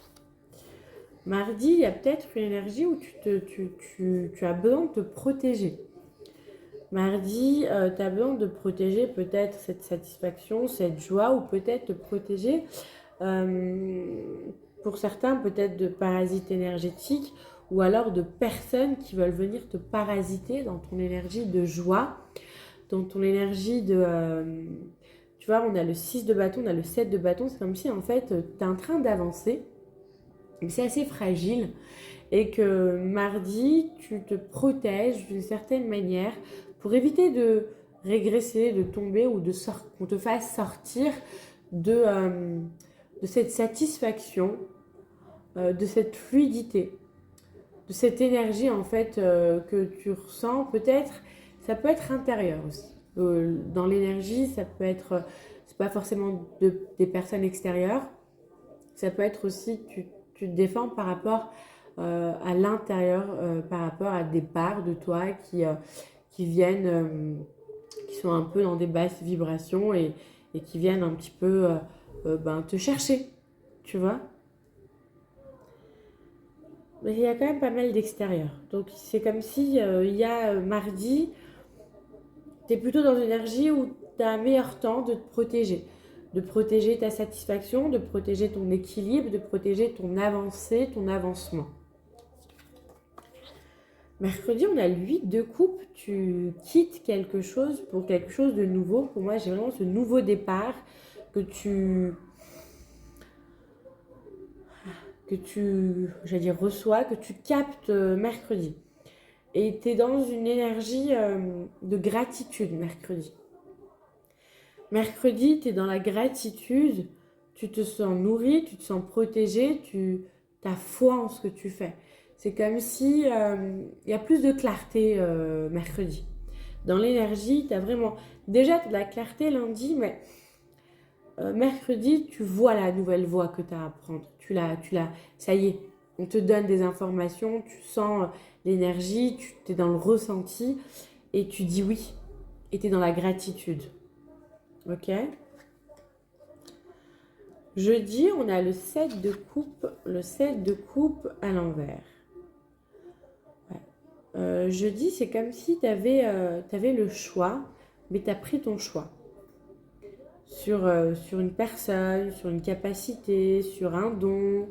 Mardi, il y a peut-être une énergie où tu as besoin de te protéger. Mardi, tu as besoin de protéger peut-être cette satisfaction, cette joie, ou peut-être te protéger, pour certains, peut-être de parasites énergétiques, ou alors de personnes qui veulent venir te parasiter dans ton énergie de joie, dans ton énergie de... tu vois, on a le 6 de bâton, on a le 7 de bâton, c'est comme si en fait, tu es en train d'avancer, mais c'est assez fragile. Et que mardi, tu te protèges d'une certaine manière pour éviter de régresser, de tomber ou qu'on te fasse sortir de cette satisfaction, de cette fluidité, de cette énergie en fait que tu ressens. Peut-être, ça peut être intérieur aussi. Dans l'énergie, ça peut être, c'est pas forcément des personnes extérieures, ça peut être aussi, tu te défends par rapport à l'intérieur, par rapport à des parts de toi qui viennent, qui sont un peu dans des basses vibrations et qui viennent un petit peu te chercher, tu vois. Mais il y a quand même pas mal d'extérieur. Donc c'est comme si il y a mardi, tu es plutôt dans une énergie où tu as un meilleur temps de te protéger. De protéger ta satisfaction, de protéger ton équilibre, de protéger ton avancée, ton avancement. Mercredi, on a le 8 de coupe. Tu quittes quelque chose pour quelque chose de nouveau. Pour moi, j'ai vraiment ce nouveau départ que tu j'allais dire, reçois, que tu captes mercredi. Et tu es dans une énergie de gratitude mercredi. Mercredi, tu es dans la gratitude, tu te sens nourri, tu te sens protégé, tu as foi en ce que tu fais. C'est comme si il y a plus de clarté mercredi. Dans l'énergie, tu as vraiment... Déjà, tu as de la clarté lundi, mais mercredi, tu vois la nouvelle voie que tu as à prendre. Ça y est, on te donne des informations, tu sens l'énergie, tu es dans le ressenti et tu dis oui. Et tu es dans la gratitude. Ok. Jeudi, on a le 7 de coupe à l'envers. Ouais. Jeudi, c'est comme si tu avais le choix, mais tu as pris ton choix. Sur une personne, sur une capacité, sur un don.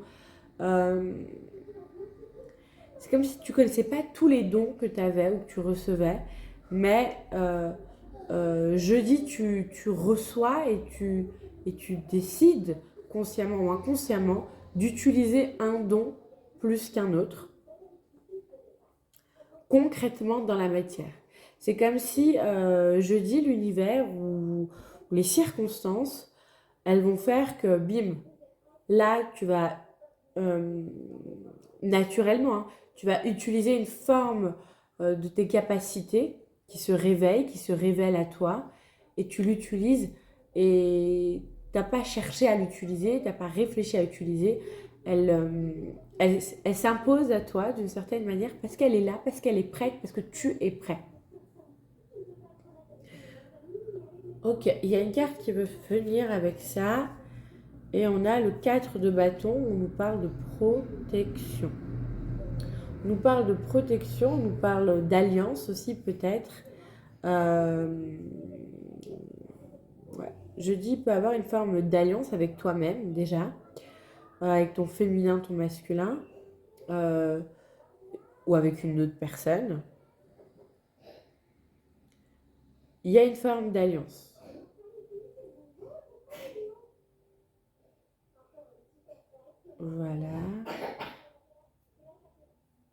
C'est comme si tu ne connaissais pas tous les dons que tu avais ou que tu recevais, mais jeudi, tu reçois et et tu décides, consciemment ou inconsciemment, d'utiliser un don plus qu'un autre, concrètement dans la matière. C'est comme si, je dis, l'univers ou les circonstances, elles vont faire que, bim, là, tu vas, euh, naturellement, hein, tu vas utiliser une forme de tes capacités qui se révèle à toi, et tu l'utilises, et t'as pas cherché à l'utiliser, t'as pas réfléchi à l'utiliser, elle, elle s'impose à toi d'une certaine manière parce qu'elle est là, parce qu'elle est prête, parce que tu es prêt. Ok, il y a une carte qui veut venir avec ça, et on a le 4 de bâton, où on nous parle de protection. On nous parle de protection, on nous parle d'alliance aussi peut-être. Euh, ouais. Je dis peut avoir une forme d'alliance avec toi-même déjà, avec ton féminin, ton masculin, euh, ou avec une autre personne. Il y a une forme d'alliance. Voilà.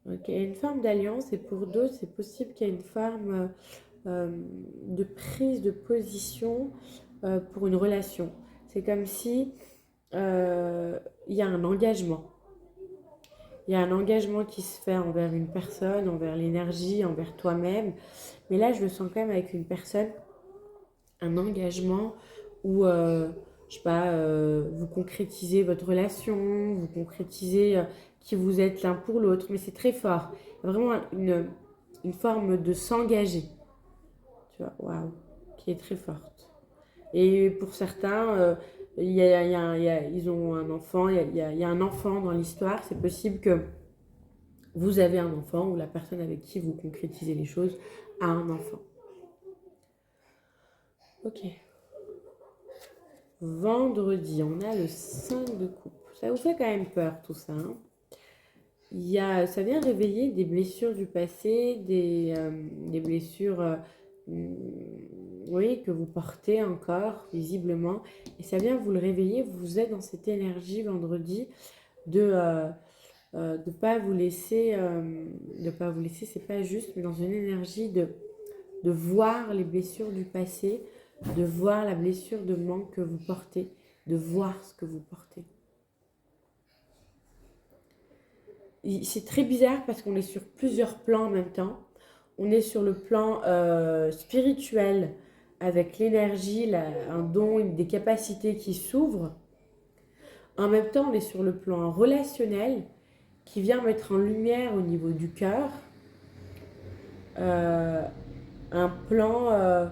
Ok, il y a une forme d'alliance, et pour d'autres, c'est possible qu'il y ait une forme de prise de position pour une relation. C'est comme si il y a un engagement. Il y a un engagement qui se fait envers une personne, envers l'énergie, envers toi-même. Mais là, je le sens quand même avec une personne, un engagement où, je sais pas, vous concrétisez votre relation, vous concrétisez qui vous êtes l'un pour l'autre. Mais c'est très fort. Il y a vraiment une forme de s'engager. Tu vois, waouh, qui est très forte. Et pour certains, ils ont un enfant, il y a un enfant dans l'histoire. C'est possible que vous avez un enfant ou la personne avec qui vous concrétisez les choses a un enfant. Ok. Vendredi, on a le 5 de coupe. Ça vous fait quand même peur tout ça, hein. Ça vient réveiller des blessures du passé, des blessures oui, que vous portez encore visiblement. Et ça vient vous le réveiller. Vous êtes dans cette énergie vendredi de pas vous laisser, c'est pas juste, mais dans une énergie de voir les blessures du passé, de voir la blessure de manque que vous portez, de voir ce que vous portez. C'est très bizarre parce qu'on est sur plusieurs plans en même temps. On est sur le plan spirituel avec l'énergie, un don, des capacités qui s'ouvrent. En même temps, on est sur le plan relationnel qui vient mettre en lumière au niveau du cœur euh, un plan,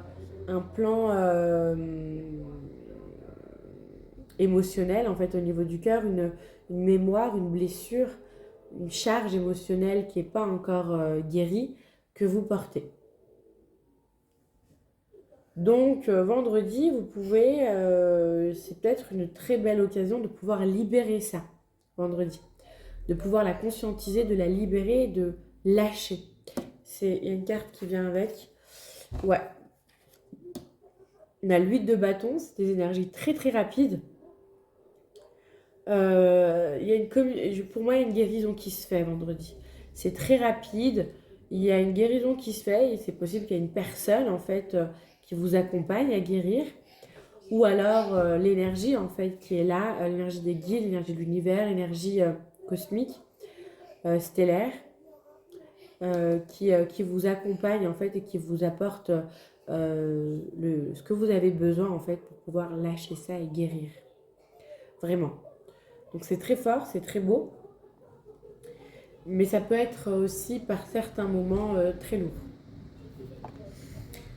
émotionnel en fait au niveau du cœur, une mémoire, une blessure, une charge émotionnelle qui n'est pas encore guérie que vous portez. Donc vendredi, vous pouvez, c'est peut-être une très belle occasion de pouvoir libérer ça, vendredi. De pouvoir la conscientiser, de la libérer et de lâcher. Il y a une carte qui vient avec. Ouais. On a l'huile de bâton, c'est des énergies très très rapides. Il y a pour moi, il y a une guérison qui se fait vendredi. C'est très rapide. Il y a une guérison qui se fait et c'est possible qu'il y ait une personne en fait qui vous accompagne à guérir. Ou alors l'énergie en fait qui est là, l'énergie des guides, l'énergie de l'univers, l'énergie cosmique, stellaire, qui vous accompagne en fait et qui vous apporte ce que vous avez besoin en fait pour pouvoir lâcher ça et guérir. Vraiment. Donc c'est très fort, c'est très beau, mais ça peut être aussi par certains moments très lourd.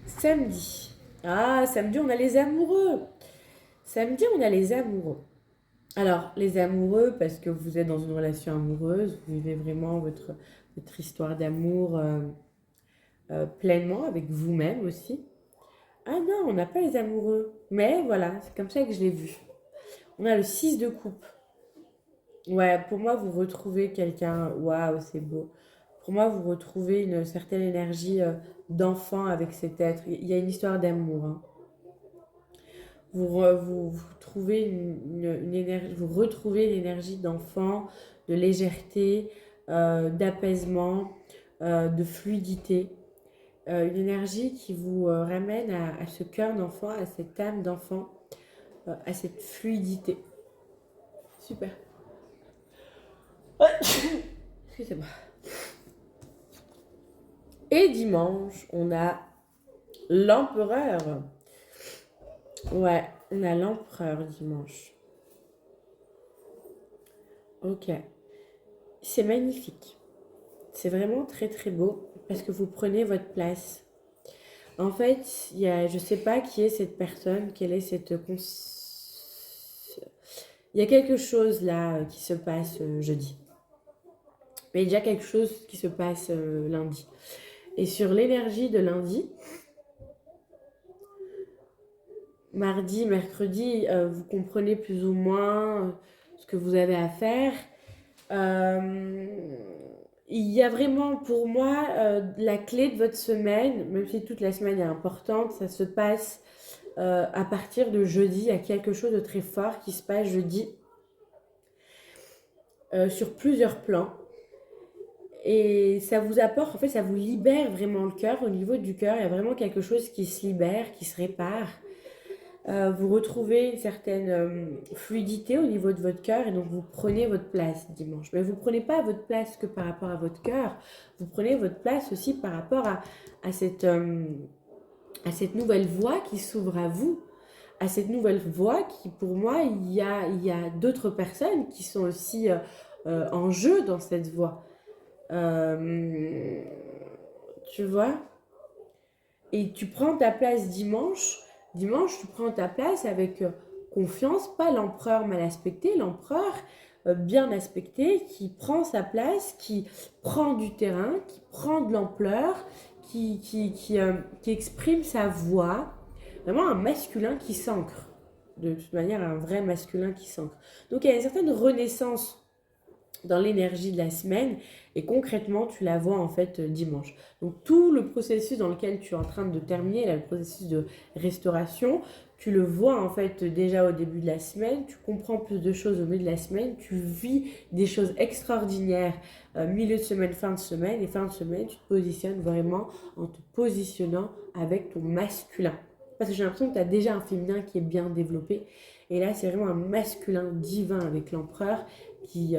Samedi. Ah, samedi, on a les amoureux. Samedi, on a les amoureux. Alors, les amoureux, parce que vous êtes dans une relation amoureuse, vous vivez vraiment votre histoire d'amour pleinement, avec vous-même aussi. Ah non, on n'a pas les amoureux. Mais voilà, c'est comme ça que je l'ai vu. On a le 6 de coupe. Ouais, pour moi, vous retrouvez quelqu'un. Waouh, c'est beau. Pour moi, vous retrouvez une certaine énergie d'enfant avec cet être. Il y a une histoire d'amour, hein. vous trouvez une énergie, vous retrouvez l'énergie d'enfant, de légèreté, d'apaisement, de fluidité. Une énergie qui vous ramène à ce cœur d'enfant, à cette âme d'enfant, à cette fluidité. Super. Excusez-moi. Et dimanche, on a l'empereur. Ouais, on a l'empereur dimanche. Ok. C'est magnifique. C'est vraiment très très beau parce que vous prenez votre place. En fait, je ne sais pas qui est cette personne, quelle est cette... Il y a quelque chose là qui se passe jeudi. Mais il y a déjà quelque chose qui se passe lundi. Et sur l'énergie de lundi, mardi, mercredi, vous comprenez plus ou moins ce que vous avez à faire. Il y a vraiment pour moi la clé de votre semaine, même si toute la semaine est importante, ça se passe à partir de jeudi. Il y a quelque chose de très fort qui se passe jeudi sur plusieurs plans. Et ça vous apporte, en fait, ça vous libère vraiment le cœur. Au niveau du cœur, il y a vraiment quelque chose qui se libère, qui se répare. Vous retrouvez une certaine fluidité au niveau de votre cœur et donc vous prenez votre place dimanche. Mais vous ne prenez pas votre place que par rapport à votre cœur, vous prenez votre place aussi par rapport à cette nouvelle voie qui s'ouvre à vous, à cette nouvelle voie qui, pour moi, il y a d'autres personnes qui sont aussi en jeu dans cette voie. Tu vois? Et tu prends ta place dimanche. Dimanche, tu prends ta place avec confiance, pas l'empereur mal aspecté, l'empereur bien aspecté, qui prend sa place, qui prend du terrain, qui prend de l'ampleur, qui exprime sa voix. Vraiment un masculin qui s'ancre. De toute manière, un vrai masculin qui s'ancre. Donc il y a une certaine renaissance dans l'énergie de la semaine et concrètement tu la vois en fait dimanche. Donc tout le processus dans lequel tu es en train de terminer, là, le processus de restauration, tu le vois en fait déjà au début de la semaine, tu comprends plus de choses au milieu de la semaine, tu vis des choses extraordinaires milieu de semaine, fin de semaine, et fin de semaine tu te positionnes vraiment en te positionnant avec ton masculin. Parce que j'ai l'impression que tu as déjà un féminin qui est bien développé et là c'est vraiment un masculin divin avec l'empereur qui...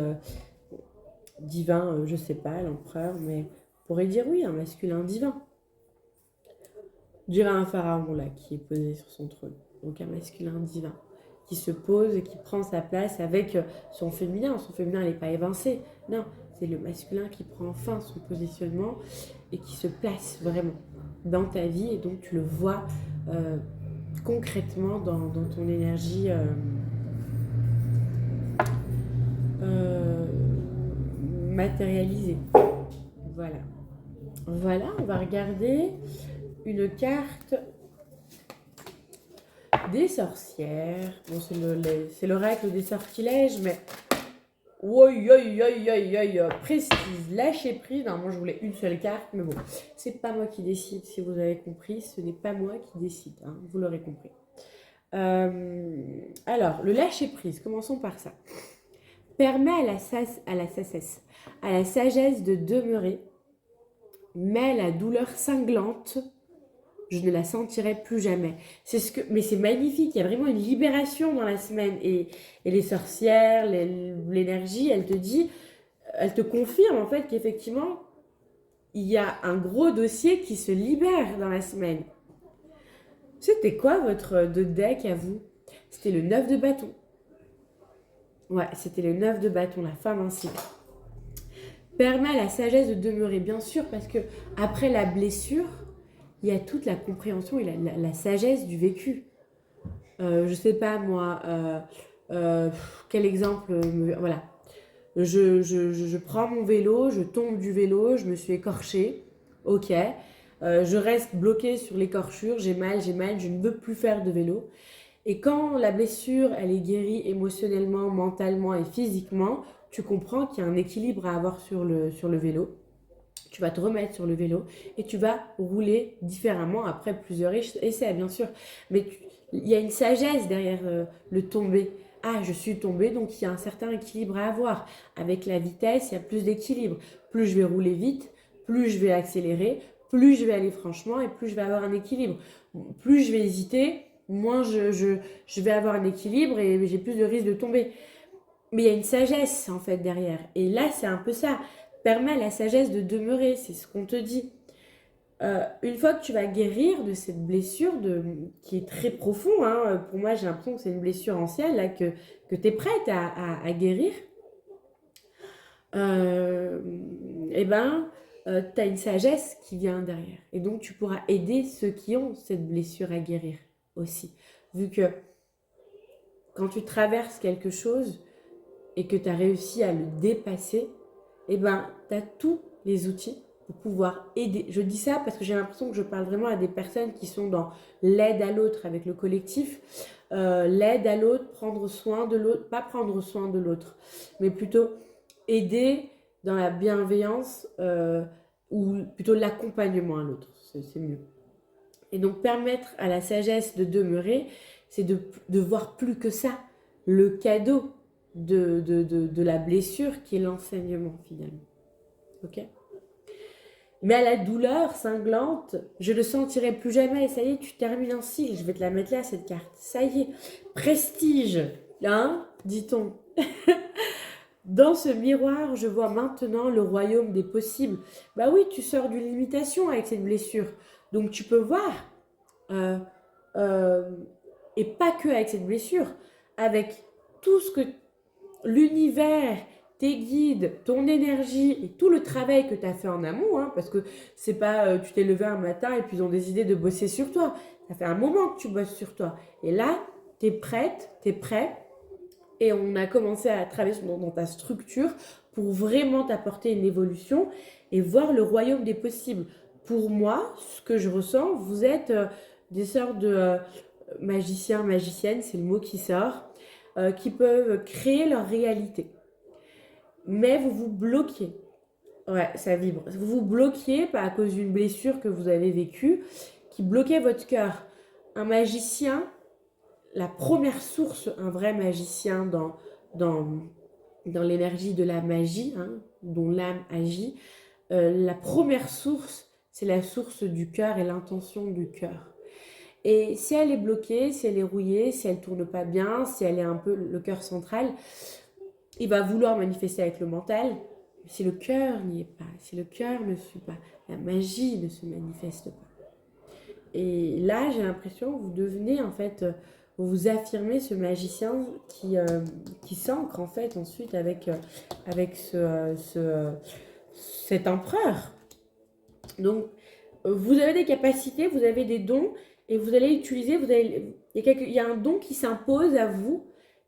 divin, je sais pas, l'empereur, mais on pourrait dire oui, un masculin divin. On dirait un pharaon là qui est posé sur son trône. Donc un masculin divin qui se pose et qui prend sa place avec son féminin. Son féminin n'est pas évincé. Non, c'est le masculin qui prend enfin son positionnement et qui se place vraiment dans ta vie. Et donc tu le vois concrètement dans ton énergie matérialisée. Voilà. Voilà, on va regarder une carte des sorcières. Bon, c'est l'oracle des sortilèges, mais... Précise, lâcher prise. Normalement, je voulais une seule carte, mais bon, c'est pas moi qui décide. Si vous avez compris, ce n'est pas moi qui décide. Hein, vous l'aurez compris. Alors, le lâcher prise, commençons par ça. Permet à la sagesse de demeurer, mais la douleur cinglante, je ne la sentirai plus jamais. Mais c'est magnifique, il y a vraiment une libération dans la semaine. Et les sorcières, l'énergie, elle te confirme en fait qu'effectivement, il y a un gros dossier qui se libère dans la semaine. C'était quoi votre deck à vous? C'était le 9 de bâton. Ouais, c'était le 9 de bâton, la fin d'un cycle. Permet à la sagesse de demeurer, bien sûr, parce que après la blessure, il y a toute la compréhension et la sagesse du vécu. Je sais pas moi, quel exemple, voilà. Je prends mon vélo, je tombe du vélo, je me suis écorchée, ok. Je reste bloquée sur l'écorchure, j'ai mal, je ne veux plus faire de vélo. Et quand la blessure, elle est guérie émotionnellement, mentalement et physiquement, tu comprends qu'il y a un équilibre à avoir sur le vélo. tu vas te remettre sur le vélo et tu vas rouler différemment après plusieurs essais, bien sûr. Mais il y a une sagesse derrière le tomber. Ah, je suis tombée, donc il y a un certain équilibre à avoir. Avec la vitesse, il y a plus d'équilibre. Plus je vais rouler vite, plus je vais accélérer, plus je vais aller franchement et plus je vais avoir un équilibre. Plus je vais hésiter, moins je vais avoir un équilibre et j'ai plus de risque de tomber. Mais il y a une sagesse en fait derrière. Et là, c'est un peu ça. Permet à la sagesse de demeurer, c'est ce qu'on te dit. Une fois que tu vas guérir de cette blessure qui est très profonde, hein, pour moi j'ai l'impression que c'est une blessure ancienne là, que tu es prête à guérir, et ben tu as une sagesse qui vient derrière. Et donc tu pourras aider ceux qui ont cette blessure à guérir aussi. Vu que quand tu traverses quelque chose et que tu as réussi à le dépasser, et ben tu as tous les outils pour pouvoir aider. Je dis ça parce que j'ai l'impression que je parle vraiment à des personnes qui sont dans l'aide à l'autre avec le collectif, l'aide à l'autre, prendre soin de l'autre, pas prendre soin de l'autre, mais plutôt aider dans la bienveillance ou plutôt l'accompagnement à l'autre, c'est mieux. Et donc permettre à la sagesse de demeurer, c'est de voir plus que ça, le cadeau de la blessure qui est l'enseignement finalement. Ok ? Mais à la douleur cinglante, je ne sentirai plus jamais. Ça y est, tu termines un cycle. Je vais te la mettre là, cette carte. Ça y est. Prestige. Hein, dit-on. Dans ce miroir, je vois maintenant le royaume des possibles. Bah oui, tu sors d'une limitation avec cette blessure. Donc tu peux voir. Et pas que avec cette blessure. Avec tout ce que l'univers, tes guides, ton énergie et tout le travail que tu as fait en amont, hein, parce que c'est pas tu t'es levé un matin et puis ils ont décidé de bosser sur toi. Ça fait un moment que tu bosses sur toi. Et là, tu es prête, tu es prêt. Et on a commencé à travailler dans ta structure pour vraiment t'apporter une évolution et voir le royaume des possibles. Pour moi, ce que je ressens, vous êtes des sortes de magiciens, magiciennes, c'est le mot qui sort, qui peuvent créer leur réalité. Mais vous vous bloquez. Ouais, ça vibre. Vous vous bloquez pas à cause d'une blessure que vous avez vécue qui bloquait votre cœur. Un magicien, la première source, un vrai magicien dans l'énergie de la magie, hein, dont l'âme agit, la première source, c'est la source du cœur et l'intention du cœur. Et si elle est bloquée, si elle est rouillée, si elle ne tourne pas bien, si elle est un peu le cœur central, il va vouloir manifester avec le mental. Mais si le cœur n'y est pas, si le cœur ne suit pas, la magie ne se manifeste pas. Et là, j'ai l'impression que vous devenez en fait, vous affirmez ce magicien qui s'ancre en fait ensuite avec cet empereur. Donc, vous avez des capacités, vous avez des dons et vous allez utiliser, il y a un don qui s'impose à vous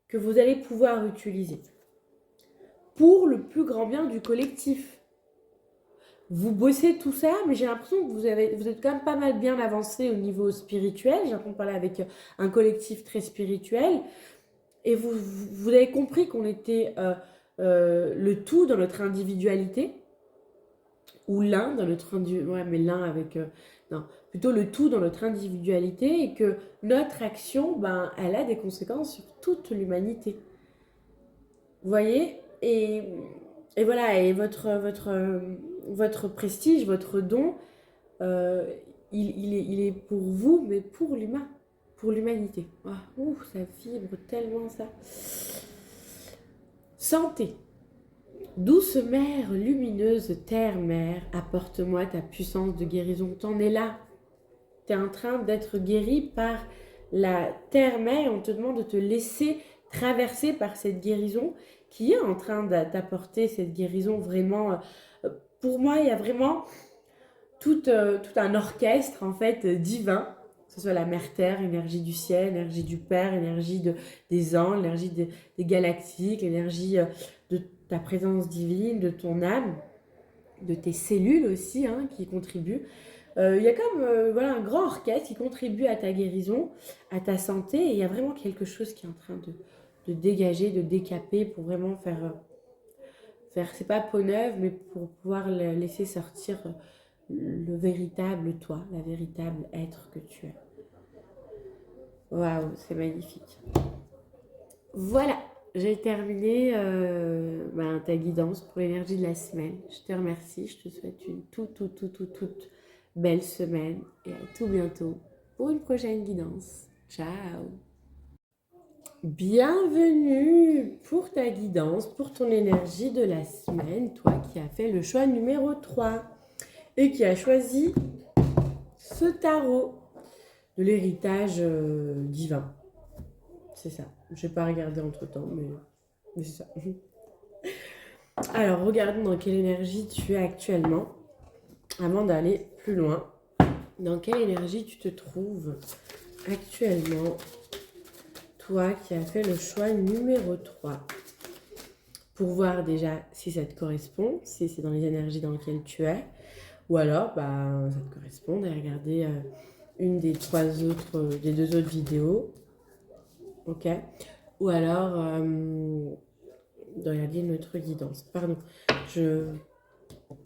que vous allez pouvoir utiliser pour le plus grand bien du collectif. Vous bossez tout ça, mais j'ai l'impression que vous êtes quand même pas mal bien avancé au niveau spirituel. J'ai l'impression de parler avec un collectif très spirituel. Et vous avez compris qu'on était le tout dans notre individualité. Ou l'un dans notre ouais, mais l'un avec non, plutôt le tout dans notre individualité et que notre action, ben, elle a des conséquences sur toute l'humanité. Vous voyez, et voilà, et votre prestige, votre don, il est pour vous, mais pour l'humain, pour l'humanité. Ah, ça vibre tellement ça. Santé. Douce mère lumineuse, terre-mère, apporte-moi ta puissance de guérison. T'en es là. T'es en train d'être guéri par la terre-mère. On te demande de te laisser traverser par cette guérison qui est en train d'apporter cette guérison vraiment. Pour moi, il y a vraiment tout un orchestre en fait divin. Que ce soit la mère-terre, énergie du ciel, énergie du Père, énergie des anges, énergie des galactiques, l'énergie de ta présence divine, de ton âme, de tes cellules aussi hein, qui contribuent. Il y a comme voilà, un grand orchestre qui contribue à ta guérison, à ta santé, et il y a vraiment quelque chose qui est en train de dégager, de décaper pour vraiment faire, c'est pas peau neuve, mais pour pouvoir laisser sortir le véritable toi, la véritable être que tu es. Waouh, c'est magnifique. Voilà, j'ai terminé ta guidance pour l'énergie de la semaine. Je te remercie, je te souhaite une toute belle semaine et à tout bientôt pour une prochaine guidance. Ciao! Bienvenue pour ta guidance, pour ton énergie de la semaine, toi qui as fait le choix numéro 3 et qui a choisi ce tarot de l'héritage divin. C'est ça. Je vais pas regarder entre temps, mais c'est ça. Alors, regardons dans quelle énergie tu es actuellement. Avant d'aller plus loin, dans quelle énergie tu te trouves actuellement, toi qui as fait le choix numéro 3. Pour voir déjà si ça te correspond, si c'est dans les énergies dans lesquelles tu es, ou alors ça te correspond de regarder une des deux autres vidéos. Ok, ou alors de regarder une autre guidance. Pardon.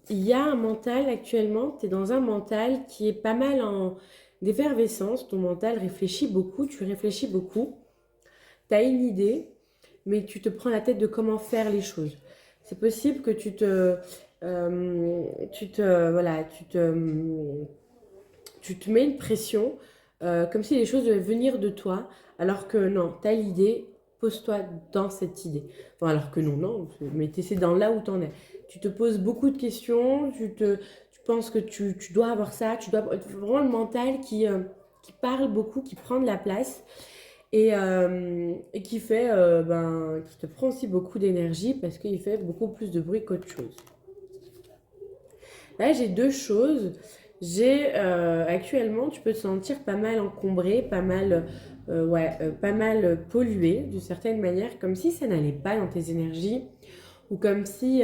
Il y a un mental actuellement, tu es dans un mental qui est pas mal en d'effervescence. Ton mental réfléchit beaucoup, tu réfléchis beaucoup. Tu as une idée, mais tu te prends la tête de comment faire les choses. C'est possible que tu te mets une pression comme si les choses devaient venir de toi, alors que non, tu as l'idée, pose-toi dans cette idée. Enfin, alors que non, mais tu essaies dans là où tu en es. Tu te poses beaucoup de questions, tu penses que tu dois avoir ça, tu dois vraiment le mental qui parle beaucoup, qui prend de la place et qui fait, qui te prend aussi beaucoup d'énergie parce qu'il fait beaucoup plus de bruit qu'autre chose. Là, j'ai deux choses. J'ai actuellement, tu peux te sentir pas mal encombré, pas mal pollué d'une certaine manière, comme si ça n'allait pas dans tes énergies ou comme si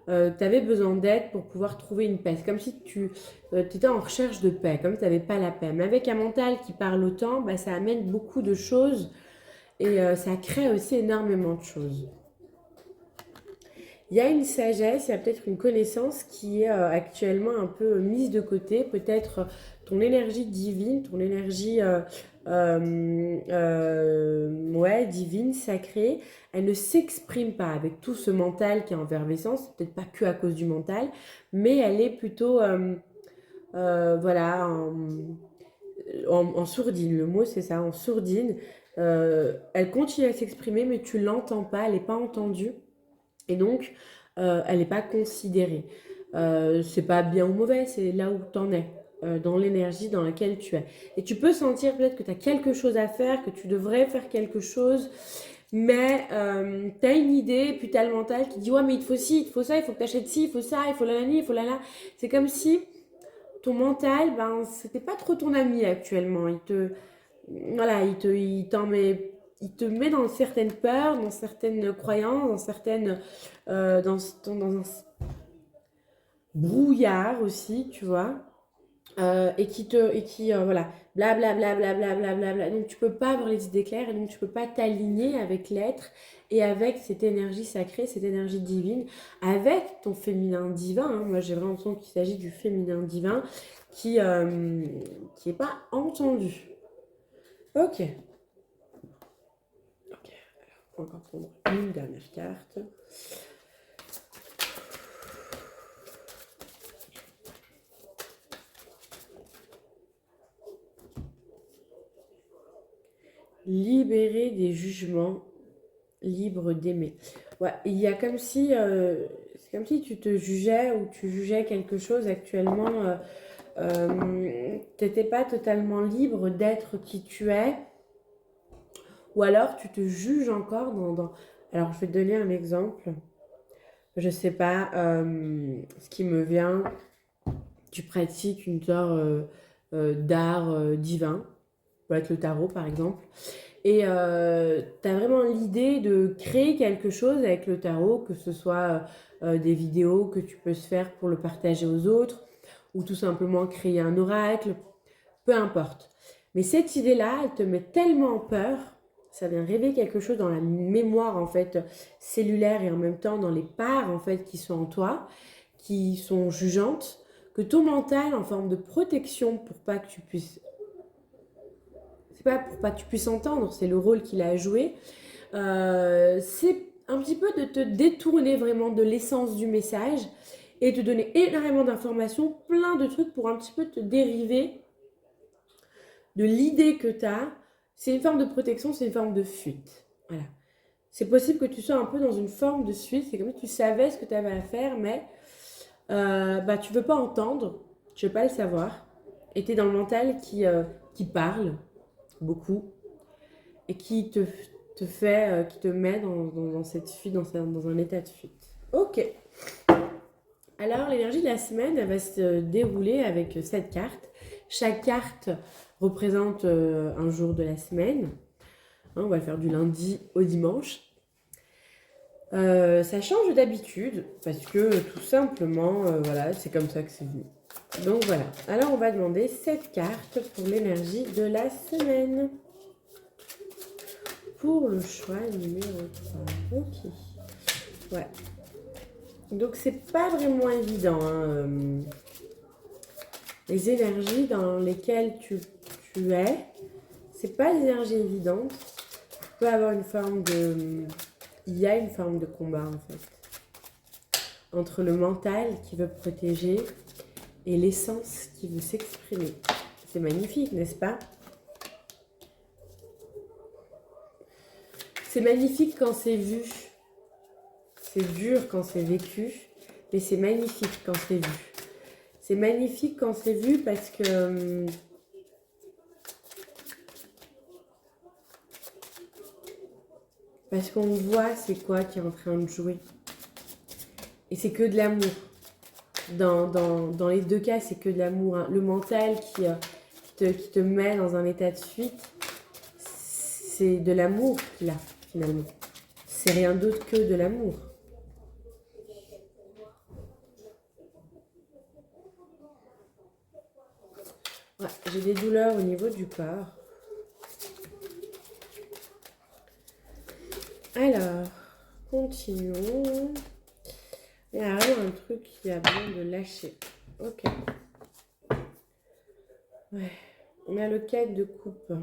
tu avais besoin d'aide pour pouvoir trouver une paix. C'est comme si tu étais en recherche de paix, comme si tu n'avais pas la paix. Mais avec un mental qui parle autant, ça amène beaucoup de choses et ça crée aussi énormément de choses. Il y a une sagesse, il y a peut-être une connaissance qui est actuellement un peu mise de côté, peut-être ton énergie divine, ton énergie divine, sacrée, elle ne s'exprime pas avec tout ce mental qui est en effervescence, c'est peut-être pas que à cause du mental, mais elle est plutôt en sourdine, le mot c'est ça, en sourdine. Elle continue à s'exprimer, mais tu l'entends pas, elle n'est pas entendue. Et donc, elle n'est pas considérée. C'est pas bien ou mauvais, c'est là où tu en es, dans l'énergie dans laquelle tu es. Et tu peux sentir peut-être que tu as quelque chose à faire, que tu devrais faire quelque chose, mais tu as une idée, puis tu as le mental qui dit « Ouais, mais il te faut ci, il te faut ça, il faut que tu achètes ci, il faut ça, il faut la il faut la. » C'est comme si ton mental, c'était pas trop ton ami actuellement. Il te met dans certaines peurs, dans certaines croyances, dans certaines dans un brouillard aussi, tu vois, voilà, blablabla, blablabla. Donc tu peux pas avoir les idées claires et donc tu peux pas t'aligner avec l'être et avec cette énergie sacrée, cette énergie divine, avec ton féminin divin. Hein. Moi j'ai vraiment l'impression qu'il s'agit du féminin divin qui est pas entendu. Ok. On va prendre une dernière carte. Libérer des jugements, libre d'aimer. Ouais, il y a comme si, c'est comme si tu te jugeais ou tu jugeais quelque chose actuellement. Tu n'étais pas totalement libre d'être qui tu es. Ou alors tu te juges encore dans... Alors je vais te donner un exemple. Je sais pas, ce qui me vient, tu pratiques une sorte d'art divin, peut être le tarot par exemple, et tu as vraiment l'idée de créer quelque chose avec le tarot, que ce soit des vidéos que tu peux se faire pour le partager aux autres, ou tout simplement créer un oracle, peu importe. Mais cette idée-là, elle te met tellement peur Ça vient réveiller quelque chose dans la mémoire en fait cellulaire et en même temps dans les parts en fait qui sont en toi, qui sont jugeantes, que ton mental en forme de protection pour pas que tu puisses, c'est pas pour pas que tu puisses entendre, c'est le rôle qu'il a à jouer. C'est un petit peu de te détourner vraiment de l'essence du message et te donner énormément d'informations, plein de trucs pour un petit peu te dériver de l'idée que tu as. C'est une forme de protection, c'est une forme de fuite. Voilà. C'est possible que tu sois un peu dans une forme de fuite, c'est comme si tu savais ce que tu avais à faire, mais tu veux pas entendre, tu veux pas le savoir, et tu es dans le mental qui parle beaucoup et te fait, qui te met dans cette fuite, dans un état de fuite. Ok. Alors, l'énergie de la semaine, elle va se dérouler avec 7 cartes. Chaque carte représente un jour de la semaine. Hein, on va le faire du lundi au dimanche. Ça change d'habitude parce que tout simplement, voilà, c'est comme ça que c'est venu. Donc voilà. Alors, on va demander 7 cartes pour l'énergie de la semaine. Pour le choix numéro 3. Ok. Ouais. Donc, c'est pas vraiment évident. Hein, les énergies dans lesquelles tu es, c'est pas des énergies évidentes. Tu peux avoir une forme de... Il y a une forme de combat, en fait. Entre le mental qui veut protéger et l'essence qui veut s'exprimer. C'est magnifique, n'est-ce pas? C'est magnifique quand c'est vu. C'est dur quand c'est vécu, mais c'est magnifique quand c'est vu. C'est magnifique quand c'est vu parce que qu'on voit c'est quoi qui est en train de jouer. Et c'est que de l'amour. Dans les deux cas, c'est que de l'amour. Hein. Le mental qui te met dans un état de fuite, c'est de l'amour qu'il a finalement. C'est rien d'autre que de l'amour. Ouais, j'ai des douleurs au niveau du corps. Alors, continuons. Il y a vraiment un truc qui a besoin de lâcher. Ok. Ouais. On a le 4 de coupe.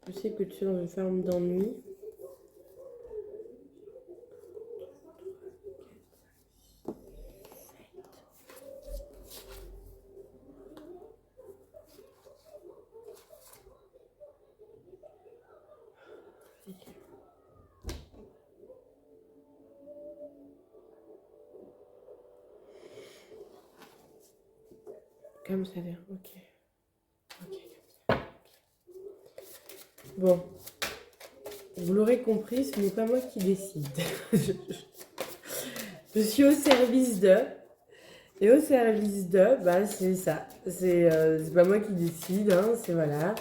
Je sais que tu es dans une forme d'ennui. Comme ça vient, ok. Ok, comme ça. Bon. Vous l'aurez compris, ce n'est pas moi qui décide. Je suis au service de. Et au service de, c'est ça. C'est pas moi qui décide, hein, c'est voilà.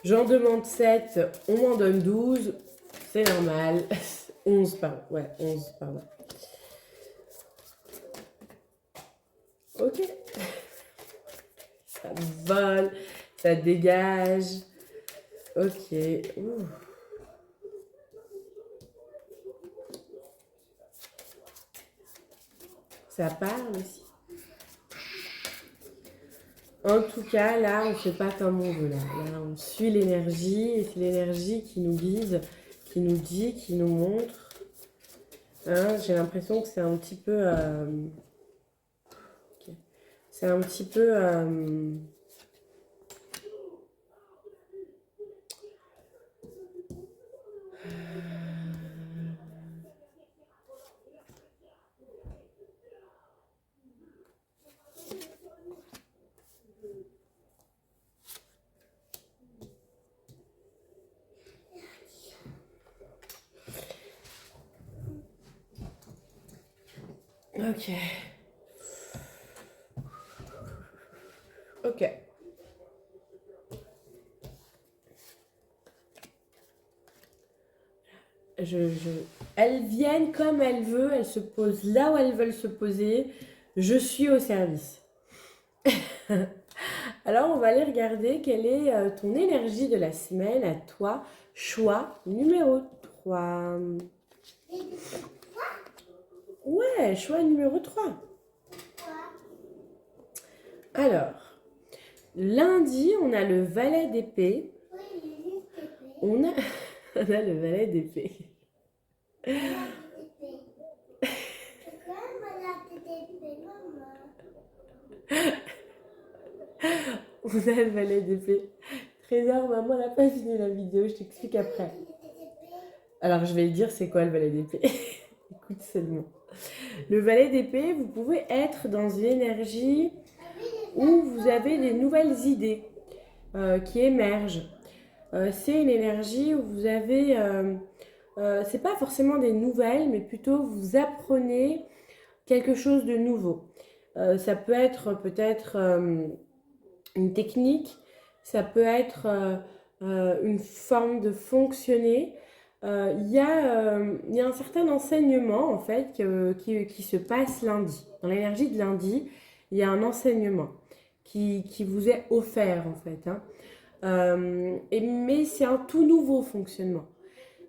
J'en demande 7, on m'en donne 12. C'est normal. 11, pardon. Ouais, 11, pardon. Ok. Ça vole, ça dégage. Ok. Ouh. Ça parle aussi. En tout cas, là, on ne fait pas comme on veut. Là, on suit l'énergie et c'est l'énergie qui nous guide, qui nous dit, qui nous montre. Hein, j'ai l'impression que c'est un petit peu... okay. C'est un petit peu... Ok. Ok. Elles viennent comme elles veulent, elles se posent là où elles veulent se poser. Je suis au service. Alors, on va aller regarder quelle est ton énergie de la semaine à toi. Choix numéro 3. Ouais, choix numéro 3. Alors, lundi, on a le valet d'épée. On a... on a le valet d'épée. On a le valet d'épée. Trésor, maman n'a pas fini la vidéo, je t'explique après. Alors, je vais le dire, c'est quoi le valet d'épée? Écoute seulement. Le valet d'épée, vous pouvez être dans une énergie où vous avez des nouvelles idées qui émergent. C'est une énergie où vous avez... c'est pas forcément des nouvelles, mais plutôt vous apprenez quelque chose de nouveau. Ça peut être peut-être une technique, ça peut être une forme de fonctionner. Il y a un certain enseignement en fait qui se passe lundi. Dans l'énergie de lundi, il y a un enseignement qui vous est offert en fait. Hein. Mais c'est un tout nouveau fonctionnement.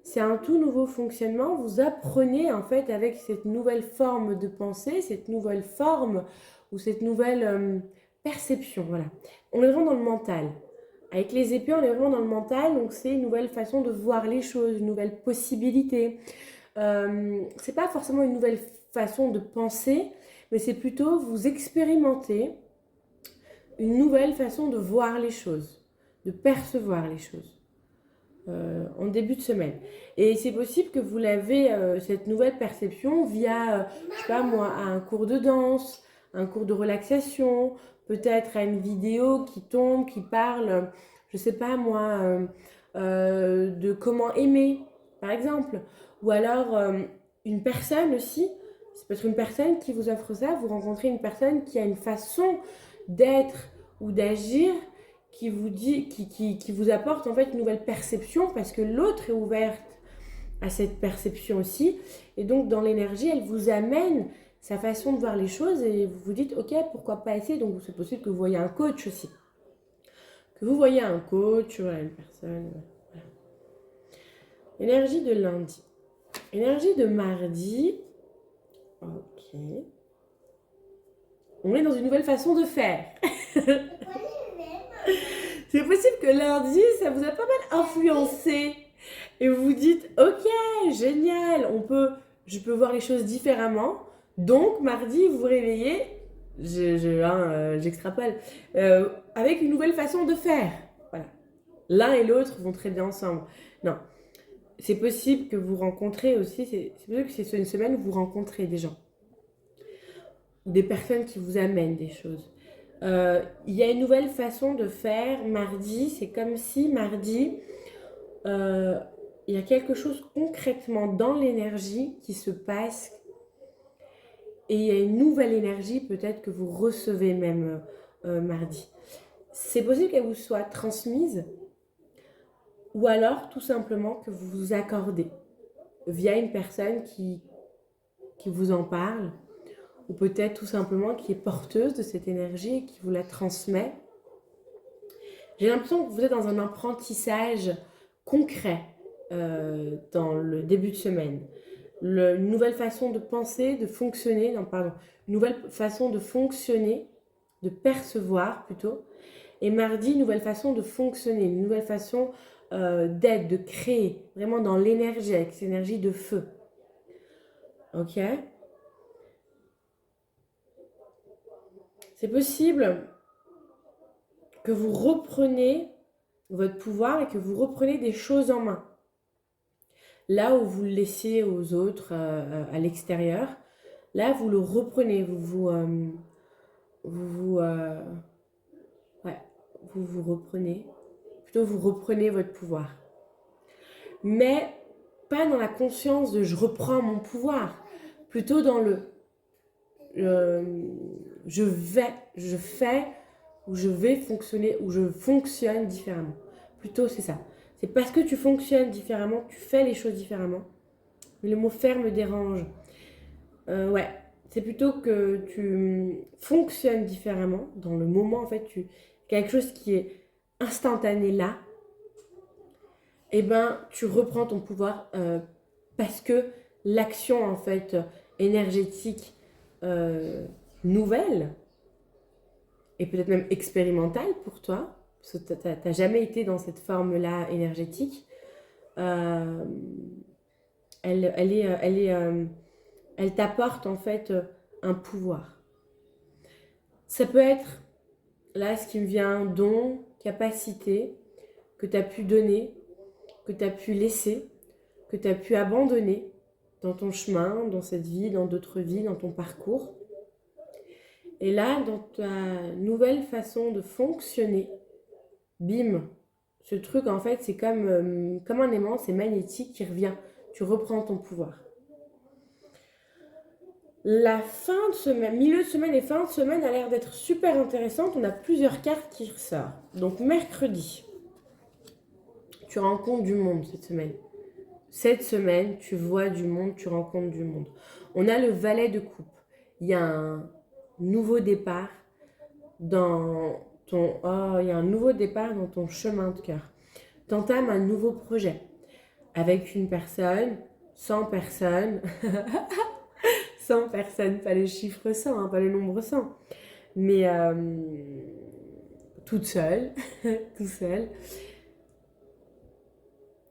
C'est un tout nouveau fonctionnement. Vous apprenez en fait avec cette nouvelle forme de pensée, cette nouvelle forme ou cette nouvelle perception. Voilà. On est vraiment dans le mental. Avec les épées, on est vraiment dans le mental, donc c'est une nouvelle façon de voir les choses, une nouvelle possibilité. C'est pas forcément une nouvelle façon de penser, mais c'est plutôt vous expérimenter une nouvelle façon de voir les choses, de percevoir les choses. En début de semaine. Et c'est possible que vous l'avez, cette nouvelle perception via, je sais pas moi, un cours de danse, un cours de relaxation, peut-être à une vidéo qui tombe, qui parle, je sais pas moi, de comment aimer, par exemple. Ou alors une personne aussi, c'est peut-être une personne qui vous offre ça, vous rencontrez une personne qui a une façon d'être ou d'agir qui vous dit, qui vous apporte en fait une nouvelle perception parce que l'autre est ouverte à cette perception aussi. Et donc dans l'énergie, elle vous amène sa façon de voir les choses et vous vous dites ok, pourquoi pas essayer. Donc c'est possible que vous voyez un coach aussi. Que vous voyez un coach, voilà, une personne. Voilà. Énergie de lundi. Énergie de mardi. Ok. On est dans une nouvelle façon de faire. C'est possible que lundi, ça vous a pas mal influencé. Et vous vous dites, ok, génial, je peux voir les choses différemment. Donc, mardi, vous vous réveillez, j'extrapole, avec une nouvelle façon de faire. Voilà. L'un et l'autre vont très bien ensemble. Non, c'est possible que vous rencontrez aussi, c'est possible que c'est une semaine où vous rencontrez des gens. Ou des personnes qui vous amènent des choses. Il y a une nouvelle façon de faire mardi. C'est comme si mardi, il y a quelque chose concrètement dans l'énergie qui se passe. Et il y a une nouvelle énergie peut-être que vous recevez même mardi. C'est possible qu'elle vous soit transmise ou alors tout simplement que vous vous accordez via une personne qui vous en parle ou peut-être tout simplement qui est porteuse de cette énergie et qui vous la transmet. J'ai l'impression que vous êtes dans un apprentissage concret dans le début de semaine. Une nouvelle façon de penser, de fonctionner, non pardon, une nouvelle façon de fonctionner, de percevoir plutôt. Et mardi, une nouvelle façon de fonctionner, une nouvelle façon d'être, de créer, vraiment dans l'énergie, avec cette énergie de feu. Ok ? C'est possible que vous repreniez votre pouvoir et que vous reprenez des choses en main. Là où vous le laissiez aux autres à l'extérieur, là vous le reprenez, vous reprenez, plutôt vous reprenez votre pouvoir. Mais pas dans la conscience de je reprends mon pouvoir, plutôt dans je fais, ou je vais fonctionner, ou je fonctionne différemment. Plutôt c'est ça. C'est parce que tu fonctionnes différemment, tu fais les choses différemment. Mais le mot faire me dérange. C'est plutôt que tu fonctionnes différemment dans le moment en fait. quelque chose qui est instantané là, eh ben, tu reprends ton pouvoir parce que l'action, en fait, énergétique nouvelle, et peut-être même expérimentale pour toi, parce que tu n'as jamais été dans cette forme-là énergétique, euh, elle t'apporte en fait un pouvoir. Ça peut être, là ce qui me vient, don, capacité, que tu as pu donner, que tu as pu laisser, que tu as pu abandonner dans ton chemin, dans cette vie, dans d'autres vies, dans ton parcours. Et là, dans ta nouvelle façon de fonctionner, bim, ce truc en fait c'est comme un aimant, c'est magnétique qui revient, tu reprends ton pouvoir. La fin de semaine, milieu de semaine et fin de semaine a l'air d'être super intéressante, on a plusieurs cartes qui ressortent. Donc mercredi, tu rencontres du monde cette semaine. Cette semaine, tu vois du monde, tu rencontres du monde. On a le valet de coupe, il y a un nouveau départ dans il y a un nouveau départ dans ton chemin de cœur. T'entames un nouveau projet avec une personne, 100 personnes, 100 personnes, pas le chiffre 100, hein, pas le nombre 100, mais toute seule, tout seul.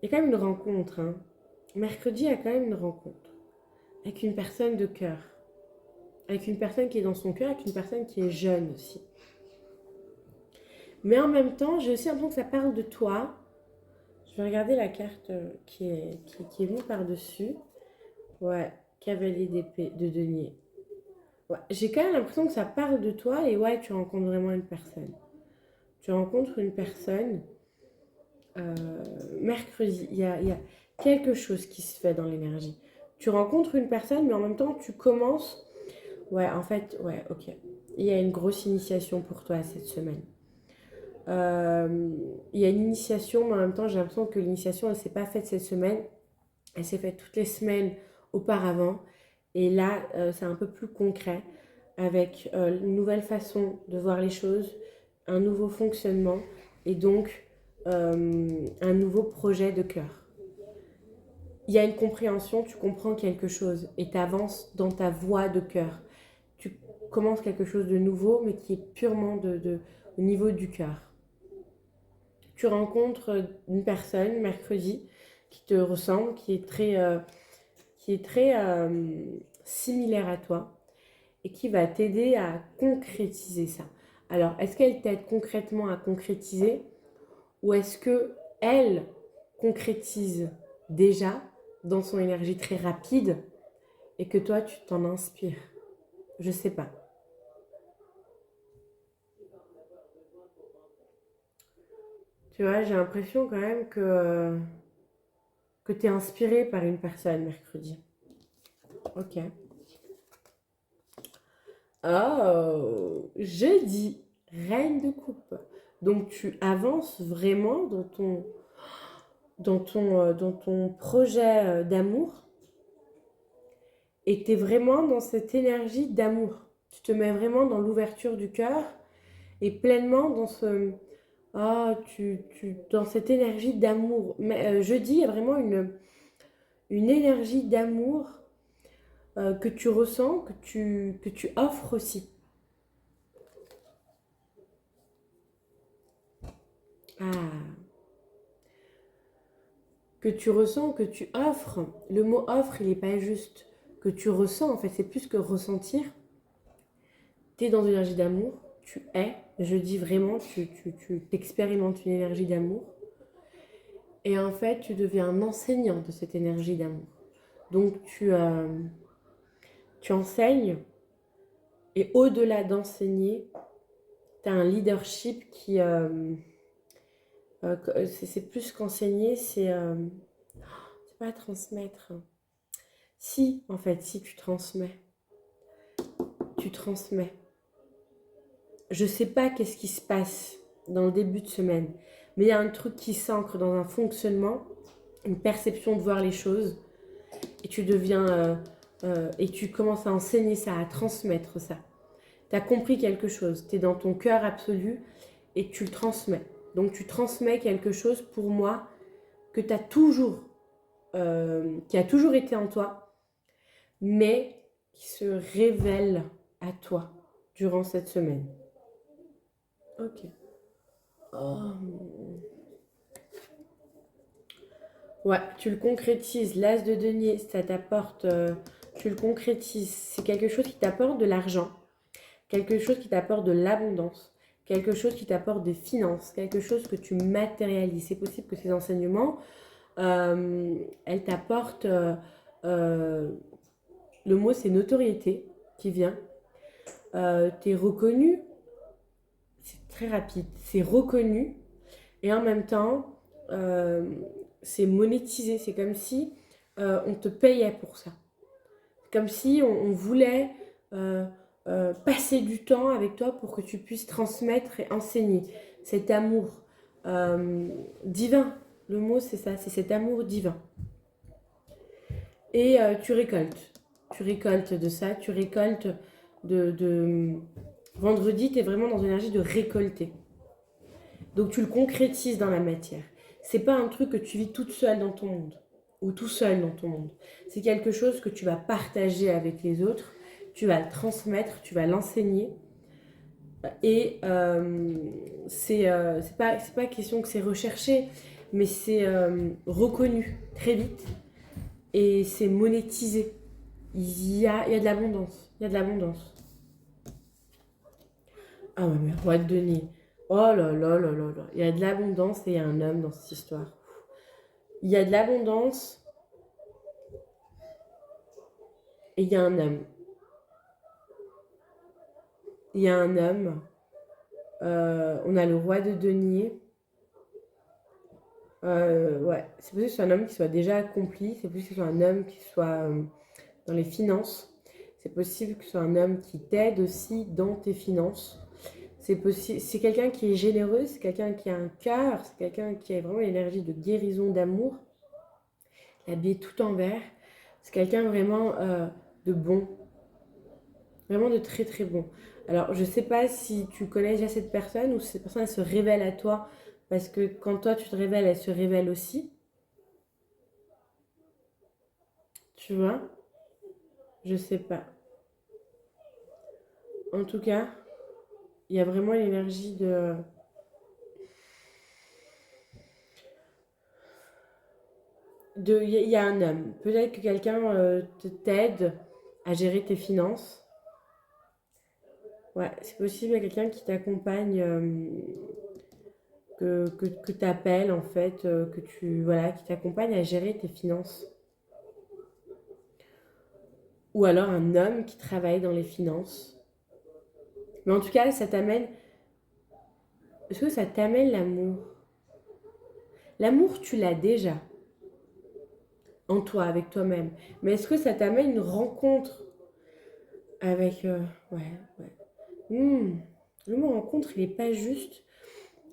Il y a quand même une rencontre. Hein. Mercredi, il y a quand même une rencontre avec une personne de cœur, avec une personne qui est dans son cœur, avec une personne qui est jeune aussi. Mais en même temps, j'ai aussi l'impression que ça parle de toi. Je vais regarder la carte qui est venue par-dessus. Ouais, cavalier d'épée, de denier. Ouais, j'ai quand même l'impression que ça parle de toi et ouais, tu rencontres vraiment une personne. Tu rencontres une personne. Mercredi, il y a quelque chose qui se fait dans l'énergie. Tu rencontres une personne, mais en même temps, tu commences. Ouais, en fait, ouais, ok. Il y a une grosse initiation pour toi cette semaine. Il y a une initiation, mais en même temps, j'ai l'impression que l'initiation, elle ne s'est pas faite cette semaine. Elle s'est faite toutes les semaines auparavant. Et là, c'est un peu plus concret, avec une nouvelle façon de voir les choses, un nouveau fonctionnement, et donc un nouveau projet de cœur. Il y a une compréhension, tu comprends quelque chose, et tu avances dans ta voie de cœur. Tu commences quelque chose de nouveau, mais qui est purement au niveau du cœur. Tu rencontres une personne mercredi qui te ressemble, qui est très similaire à toi et qui va t'aider à concrétiser ça. Alors, est-ce qu'elle t'aide concrètement à concrétiser ou est-ce que elle concrétise déjà dans son énergie très rapide et que toi, tu t'en inspires? Je sais pas. Tu vois, j'ai l'impression quand même que tu es inspiré par une personne mercredi. Ok. Oh, jeudi, reine de coupe. Donc tu avances vraiment dans ton projet d'amour et tu es vraiment dans cette énergie d'amour. Tu te mets vraiment dans l'ouverture du cœur et pleinement dans dans cette énergie d'amour. Mais jeudi, il y a vraiment une énergie d'amour que tu ressens, que tu offres aussi. Ah, que tu ressens, que tu offres. Le mot offre, il n'est pas juste que tu ressens, en fait, c'est plus que ressentir. Tu es dans une énergie d'amour, tu es, je dis vraiment, tu expérimentes une énergie d'amour. Et en fait, tu deviens un enseignant de cette énergie d'amour. Donc, tu enseignes, et au-delà d'enseigner, tu as un leadership c'est plus qu'enseigner, c'est pas transmettre. Si, en fait, si tu transmets. Tu transmets. Je sais pas qu'est-ce qui se passe dans le début de semaine, mais il y a un truc qui s'ancre dans un fonctionnement, une perception de voir les choses, et tu deviens, et tu commences à enseigner ça, à transmettre ça. Tu as compris quelque chose, tu es dans ton cœur absolu, et tu le transmets. Donc tu transmets quelque chose pour moi que tu as toujours, qui a toujours été en toi, mais qui se révèle à toi durant cette semaine. Ok. Oh. Ouais, tu le concrétises. L'as de denier, ça t'apporte, tu le concrétises. C'est quelque chose qui t'apporte de l'argent, quelque chose qui t'apporte de l'abondance, quelque chose qui t'apporte des finances, quelque chose que tu matérialises. C'est possible que ces enseignements, elles t'apportent, le mot c'est notoriété qui vient. Tu es reconnu, c'est très rapide, c'est reconnu et en même temps, c'est monétisé. C'est comme si on te payait pour ça. Comme si on voulait passer du temps avec toi pour que tu puisses transmettre et enseigner cet amour divin. Le mot, c'est ça, c'est cet amour divin. Et tu récoltes. Tu récoltes de ça, tu récoltes de... Vendredi, tu es vraiment dans une énergie de récolter. Donc tu le concrétises dans la matière. C'est pas un truc que tu vis toute seule dans ton monde ou tout seul dans ton monde. C'est quelque chose que tu vas partager avec les autres, tu vas le transmettre, tu vas l'enseigner. Et c'est pas question que c'est recherché, mais c'est reconnu très vite et c'est monétisé. Il y a de l'abondance. Il y a de l'abondance. Ah ouais, mais roi de denier. Oh là là là là là. Il y a de l'abondance et il y a un homme dans cette histoire. Il y a de l'abondance et il y a un homme. Il y a un homme. On a le roi de denier. Ouais, c'est possible que ce soit un homme qui soit déjà accompli. C'est possible que ce soit un homme qui soit dans les finances. C'est possible que ce soit un homme qui t'aide aussi dans tes finances. C'est quelqu'un qui est généreux, c'est quelqu'un qui a un cœur, c'est quelqu'un qui a vraiment l'énergie de guérison, d'amour, habillé tout en vert. C'est quelqu'un vraiment de bon, vraiment de très très bon. Alors, je ne sais pas si tu connais déjà cette personne ou si cette personne elle se révèle à toi, parce que quand toi tu te révèles, elle se révèle aussi. Tu vois? Je sais pas. En tout cas, il y a vraiment l'énergie de... Il y a un homme. Peut-être que quelqu'un t'aide à gérer tes finances. Ouais, c'est possible, il y a quelqu'un qui t'accompagne, que tu appelles en fait, voilà, qui t'accompagne à gérer tes finances. Ou alors un homme qui travaille dans les finances. Mais en tout cas, ça t'amène. Est-ce que ça t'amène l'amour? L'amour, tu l'as déjà en toi, avec toi-même. Mais est-ce que ça t'amène une rencontre avec. Ouais, ouais. Le mot rencontre, il n'est pas juste,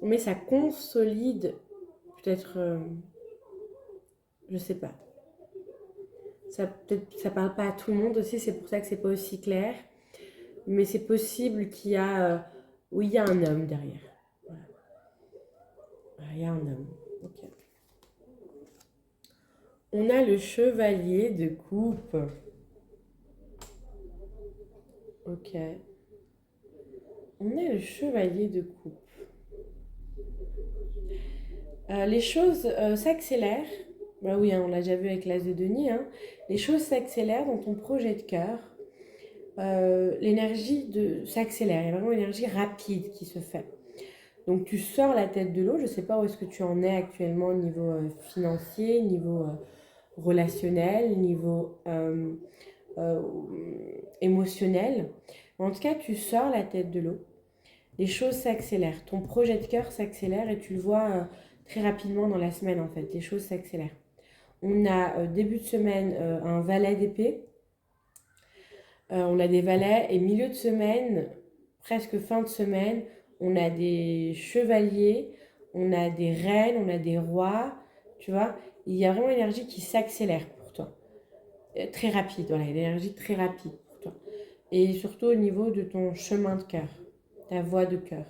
mais ça consolide. Peut-être. Je sais pas. Ça peut-être ça parle pas à tout le monde aussi, c'est pour ça que c'est pas aussi clair. Mais c'est possible qu'il y a. Oui, il y a un homme derrière. Voilà. Il y a un homme. Ok. On a le chevalier de coupe. Ok. On a le chevalier de coupe. Les choses s'accélèrent. Bah oui, hein, on l'a déjà vu avec l'as de Denis. Hein. Les choses s'accélèrent dans ton projet de cœur. S'accélère. Il y a vraiment une énergie rapide qui se fait. Donc tu sors la tête de l'eau. Je ne sais pas où est-ce que tu en es actuellement au niveau financier, niveau relationnel, niveau euh, émotionnel. En tout cas, tu sors la tête de l'eau. Les choses s'accélèrent. Ton projet de cœur s'accélère et tu le vois très rapidement dans la semaine en fait. Les choses s'accélèrent. On a début de semaine un valet d'épée. On a des valets et milieu de semaine, presque fin de semaine, on a des chevaliers, on a des reines, on a des rois. Tu vois, il y a vraiment une énergie qui s'accélère pour toi. Très rapide, voilà, une énergie très rapide pour toi. Et surtout au niveau de ton chemin de cœur, ta voix de cœur.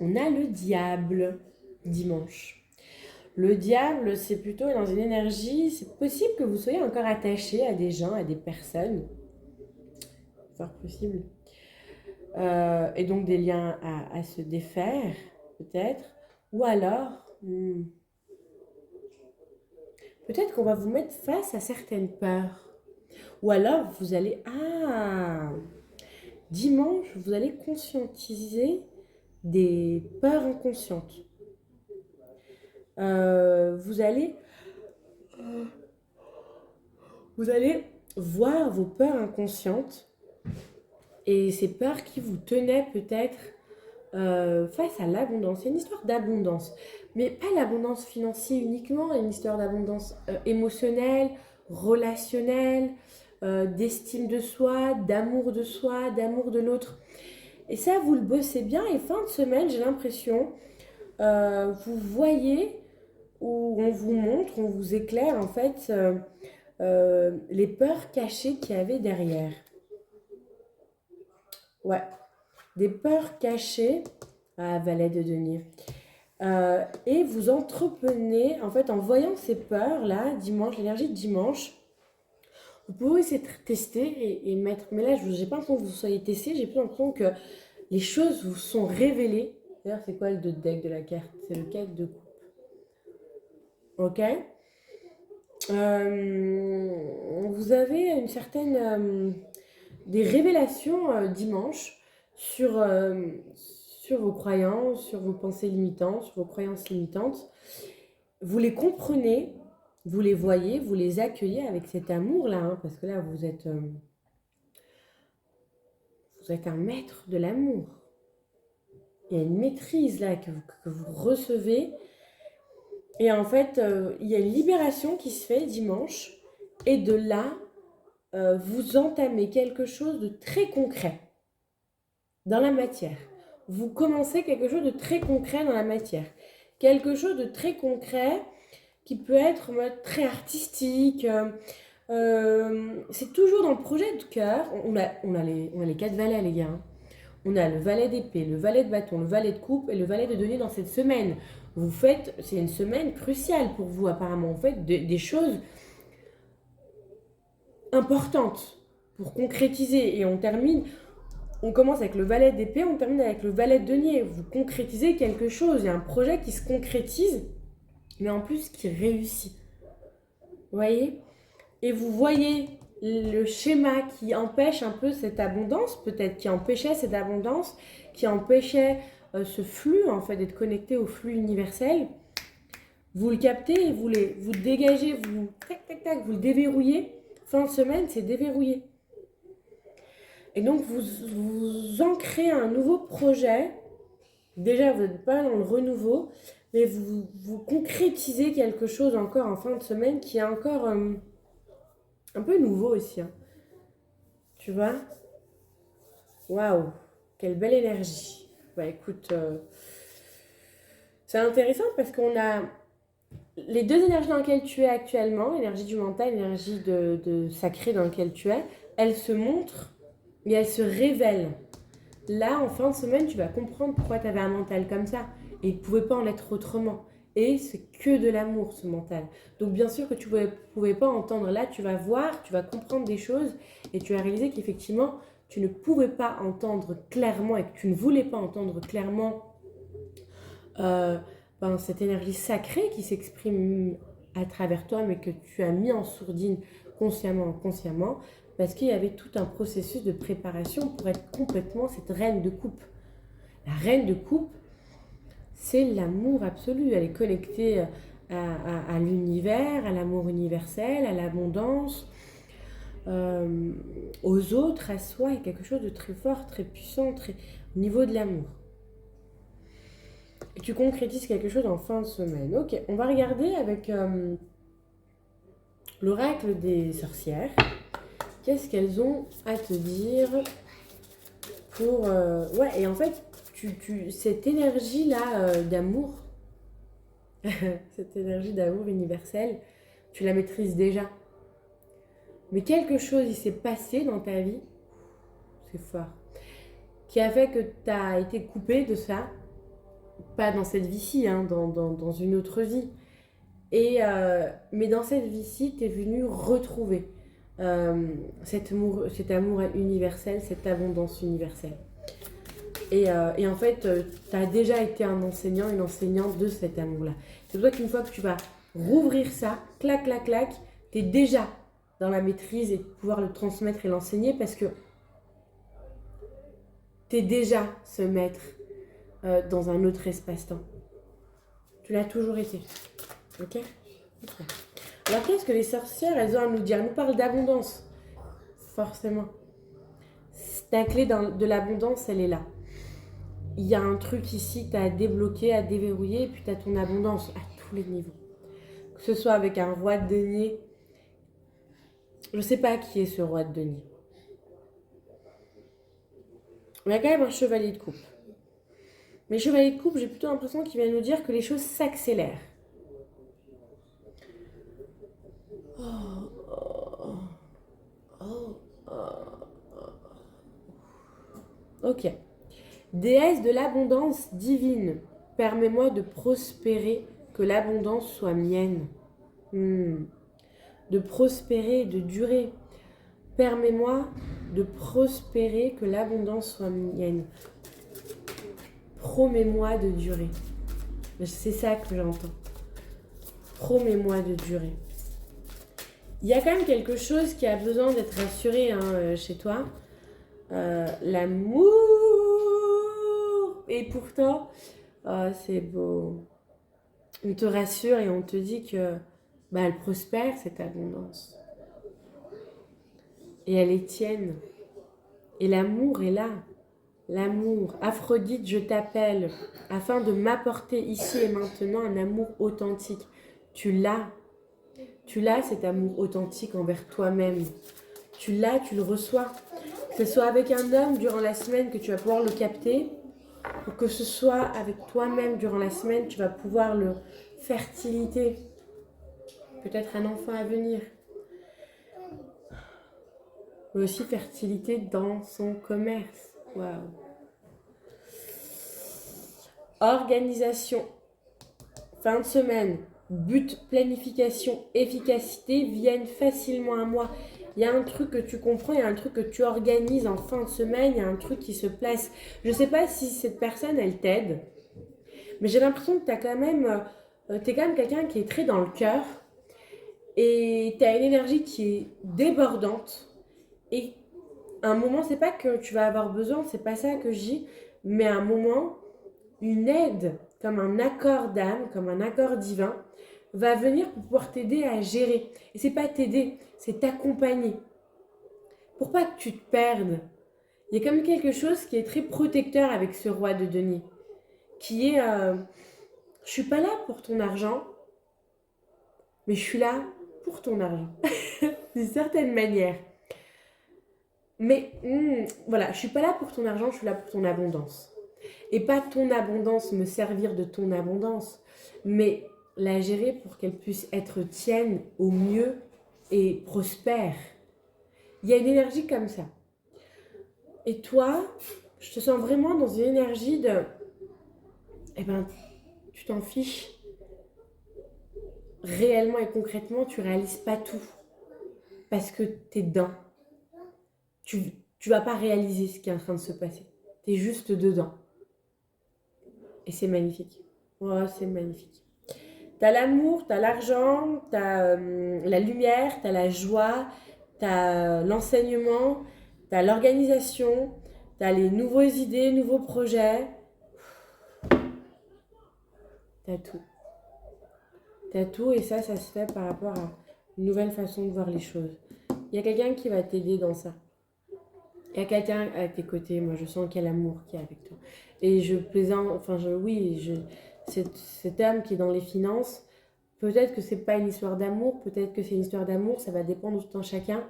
on a le diable dimanche. Le diable, c'est plutôt dans une énergie, c'est possible que vous soyez encore attaché à des gens, à des personnes. Fort possible. Et donc des liens à se défaire, peut-être. Ou alors, peut-être qu'on va vous mettre face à certaines peurs. Ou alors, vous allez... Ah, dimanche, vous allez conscientiser des peurs inconscientes. Vous allez voir vos peurs inconscientes et ces peurs qui vous tenaient peut-être face à l'abondance. C'est une histoire d'abondance, mais pas l'abondance financière uniquement, une histoire d'abondance émotionnelle, relationnelle, d'estime de soi, d'amour de l'autre. Et ça, vous le bossez bien et fin de semaine, j'ai l'impression, vous voyez où on vous montre, on vous éclaire en fait les peurs cachées qu'il y avait derrière. Ouais, des peurs cachées. Ah, valet de denier. Et vous entreprenez, en fait, en voyant ces peurs-là, dimanche, l'énergie de dimanche, vous pouvez essayer de tester et mettre... Mais là, je n'ai pas l'impression que vous soyez testé, j'ai plus l'impression que les choses vous sont révélées. D'ailleurs, c'est quoi le deck de la carte? C'est le 4 de coupe. Ok. Vous avez une certaine... des révélations dimanche sur vos croyances, sur vos pensées limitantes, sur vos croyances limitantes. Vous les comprenez, vous les voyez, vous les accueillez avec cet amour-là, hein, parce que là, vous êtes un maître de l'amour. Il y a une maîtrise là que vous recevez. Et en fait, il y a une libération qui se fait dimanche. Et de là, vous entamez quelque chose de très concret dans la matière. Vous commencez quelque chose de très concret dans la matière. Quelque chose de très concret qui peut être très artistique. C'est toujours dans le projet de cœur. On a les 4 valets, les gars. Hein. On a le valet d'épée, le valet de bâton, le valet de coupe et le valet de denier dans cette semaine. C'est une semaine cruciale pour vous apparemment. Vous faites des choses importantes pour concrétiser. Et on commence avec le valet d'épée, on termine avec le valet de denier. Vous concrétisez quelque chose. Il y a un projet qui se concrétise, mais en plus qui réussit. Vous voyez? Et vous voyez le schéma qui empêche un peu cette abondance, peut-être qui empêchait cette abondance, qui empêchait ce flux, en fait, d'être connecté au flux universel. Vous le captez et vous le dégagez, vous le déverrouillez. Fin de semaine, c'est déverrouillé. Et donc, vous ancrez un nouveau projet. Déjà, vous n'êtes pas dans le renouveau, mais vous concrétisez quelque chose encore en fin de semaine qui est encore un peu nouveau aussi. Hein. Tu vois? Waouh! Quelle belle énergie. Bah écoute, c'est intéressant parce qu'on a les deux énergies dans lesquelles tu es actuellement, l'énergie du mental, l'énergie de sacré dans laquelle tu es, elles se montrent et elles se révèlent. Là, en fin de semaine, tu vas comprendre pourquoi tu avais un mental comme ça. Et il ne pouvait pas en être autrement. Et c'est que de l'amour, ce mental. Donc, bien sûr que tu ne pouvais pas entendre. Là, tu vas voir, tu vas comprendre des choses et tu vas réaliser qu'effectivement, tu ne pouvais pas entendre clairement et que tu ne voulais pas entendre clairement cette énergie sacrée qui s'exprime à travers toi, mais que tu as mis en sourdine consciemment ou inconsciemment. Parce qu'il y avait tout un processus de préparation pour être complètement cette reine de coupe. La reine de coupe, c'est l'amour absolu. Elle est connectée à l'univers, à l'amour universel, à l'abondance, aux autres, à soi. Il y a quelque chose de très fort, très puissant, au niveau de l'amour. Et tu concrétises quelque chose en fin de semaine. Ok, on va regarder avec l'oracle des sorcières. Qu'est-ce qu'elles ont à te dire pour... Ouais, et en fait, cette énergie-là d'amour, cette énergie d'amour universel, tu la maîtrises déjà. Mais quelque chose, il s'est passé dans ta vie, c'est fort, qui a fait que tu as été coupé de ça, pas dans cette vie-ci, hein, dans une autre vie. Mais dans cette vie-ci, tu es venu retrouver cet amour universel, cette abondance universelle. Et en fait, tu as déjà été un enseignant, une enseignante de cet amour-là. C'est pour ça qu'une fois que tu vas rouvrir ça, clac, clac, clac, tu es déjà dans la maîtrise et de pouvoir le transmettre et l'enseigner parce que tu es déjà ce maître dans un autre espace-temps. Tu l'as toujours été. Ok? Ok. Alors qu'est-ce que les sorcières, elles ont à nous dire? Elles nous parlent d'abondance. Forcément. Ta clé de l'abondance, elle est là. Il y a un truc ici que tu as à débloquer, à déverrouiller, et puis tu as ton abondance à tous les niveaux. Que ce soit avec un roi de denier. Je ne sais pas qui est ce roi de denier. Il y a quand même un chevalier de coupe. Mais le chevalier de coupe, j'ai plutôt l'impression qu'il vient nous dire que les choses s'accélèrent. Ok. Déesse de l'abondance divine, permets-moi de prospérer, que l'abondance soit mienne. De prospérer, de durer. Permets-moi de prospérer, que l'abondance soit mienne. Promets-moi de durer. C'est ça que j'entends. Promets-moi de durer. Il y a quand même quelque chose qui a besoin d'être assuré chez toi. L'amour. Et pourtant, c'est beau. On te rassure et on te dit que elle prospère, cette abondance. Et elle est tienne. Et l'amour est là. L'amour. Aphrodite, je t'appelle afin de m'apporter ici et maintenant un amour authentique. Tu l'as. Tu l'as, cet amour authentique envers toi-même. Tu l'as, tu le reçois. Que ce soit avec un homme durant la semaine que tu vas pouvoir le capter, ou que ce soit avec toi-même durant la semaine, tu vas pouvoir le fertiliter. Peut-être un enfant à venir. Mais aussi fertilité dans son commerce. Waouh. Organisation. Fin de semaine. But, planification, efficacité viennent facilement à moi. Il y a un truc que tu comprends, il y a un truc que tu organises en fin de semaine, il y a un truc qui se place. Je ne sais pas si cette personne, elle t'aide, mais j'ai l'impression que t'es quand même quelqu'un qui est très dans le cœur et tu as une énergie qui est débordante. Et à un moment, c'est pas que tu vas avoir besoin, c'est pas ça que je dis, mais à un moment, une aide, comme un accord d'âme, comme un accord divin, va venir pour pouvoir t'aider à gérer. Et c'est pas t'aider, c'est t'accompagner. Pour pas que tu te perdes. Il y a comme quelque chose qui est très protecteur avec ce roi de denier. Qui est, je suis pas là pour ton argent, mais je suis là pour ton argent. D'une certaine manière. Mais voilà, je suis pas là pour ton argent, je suis là pour ton abondance. Et pas ton abondance, me servir de ton abondance, mais la gérer pour qu'elle puisse être tienne au mieux et prospère. Il y a une énergie comme ça. Et toi, je te sens vraiment dans une énergie de... tu t'en fiches. Réellement et concrètement, tu réalises pas tout. Parce que t'es dedans. Tu vas pas réaliser ce qui est en train de se passer. T'es juste dedans. Et c'est magnifique. Oh, c'est magnifique. T'as l'amour, t'as l'argent, t'as la lumière, t'as la joie, t'as l'enseignement, t'as l'organisation, t'as les nouvelles idées, nouveaux projets. T'as tout. T'as tout et ça se fait par rapport à une nouvelle façon de voir les choses. Il y a quelqu'un qui va t'aider dans ça. Il y a quelqu'un à tes côtés. Moi, je sens qu'il y a l'amour qui est avec toi. Et je plaisante, cet homme qui est dans les finances, peut-être que c'est pas une histoire d'amour, peut-être que c'est une histoire d'amour, ça va dépendre tout un chacun.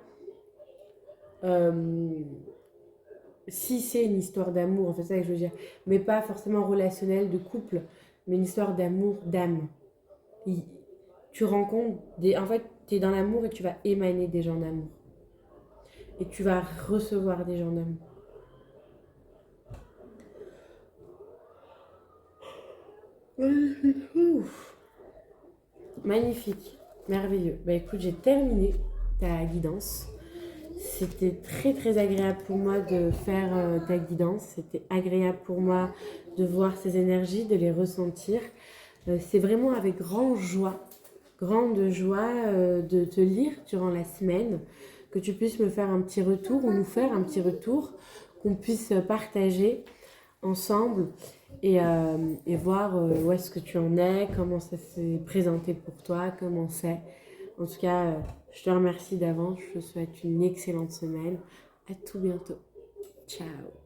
Si c'est une histoire d'amour, en fait, c'est ça que je veux dire, mais pas forcément relationnelle, de couple, mais une histoire d'amour, d'âme. Tu rencontres en fait, tu es dans l'amour et tu vas émaner des gens d'amour. Et tu vas recevoir des gens d'amour. Ouf. Magnifique, merveilleux. Bah écoute, j'ai terminé ta guidance. C'était très très agréable pour moi de faire ta guidance. C'était agréable pour moi de voir ces énergies, de les ressentir. C'est vraiment avec grande joie de te lire durant la semaine, que tu puisses me faire un petit retour ou nous faire un petit retour, qu'on puisse partager ensemble et voir où est-ce que tu en es, comment ça s'est présenté pour toi, comment c'est. En tout cas, je te remercie d'avance, je te souhaite une excellente semaine. À tout bientôt. Ciao.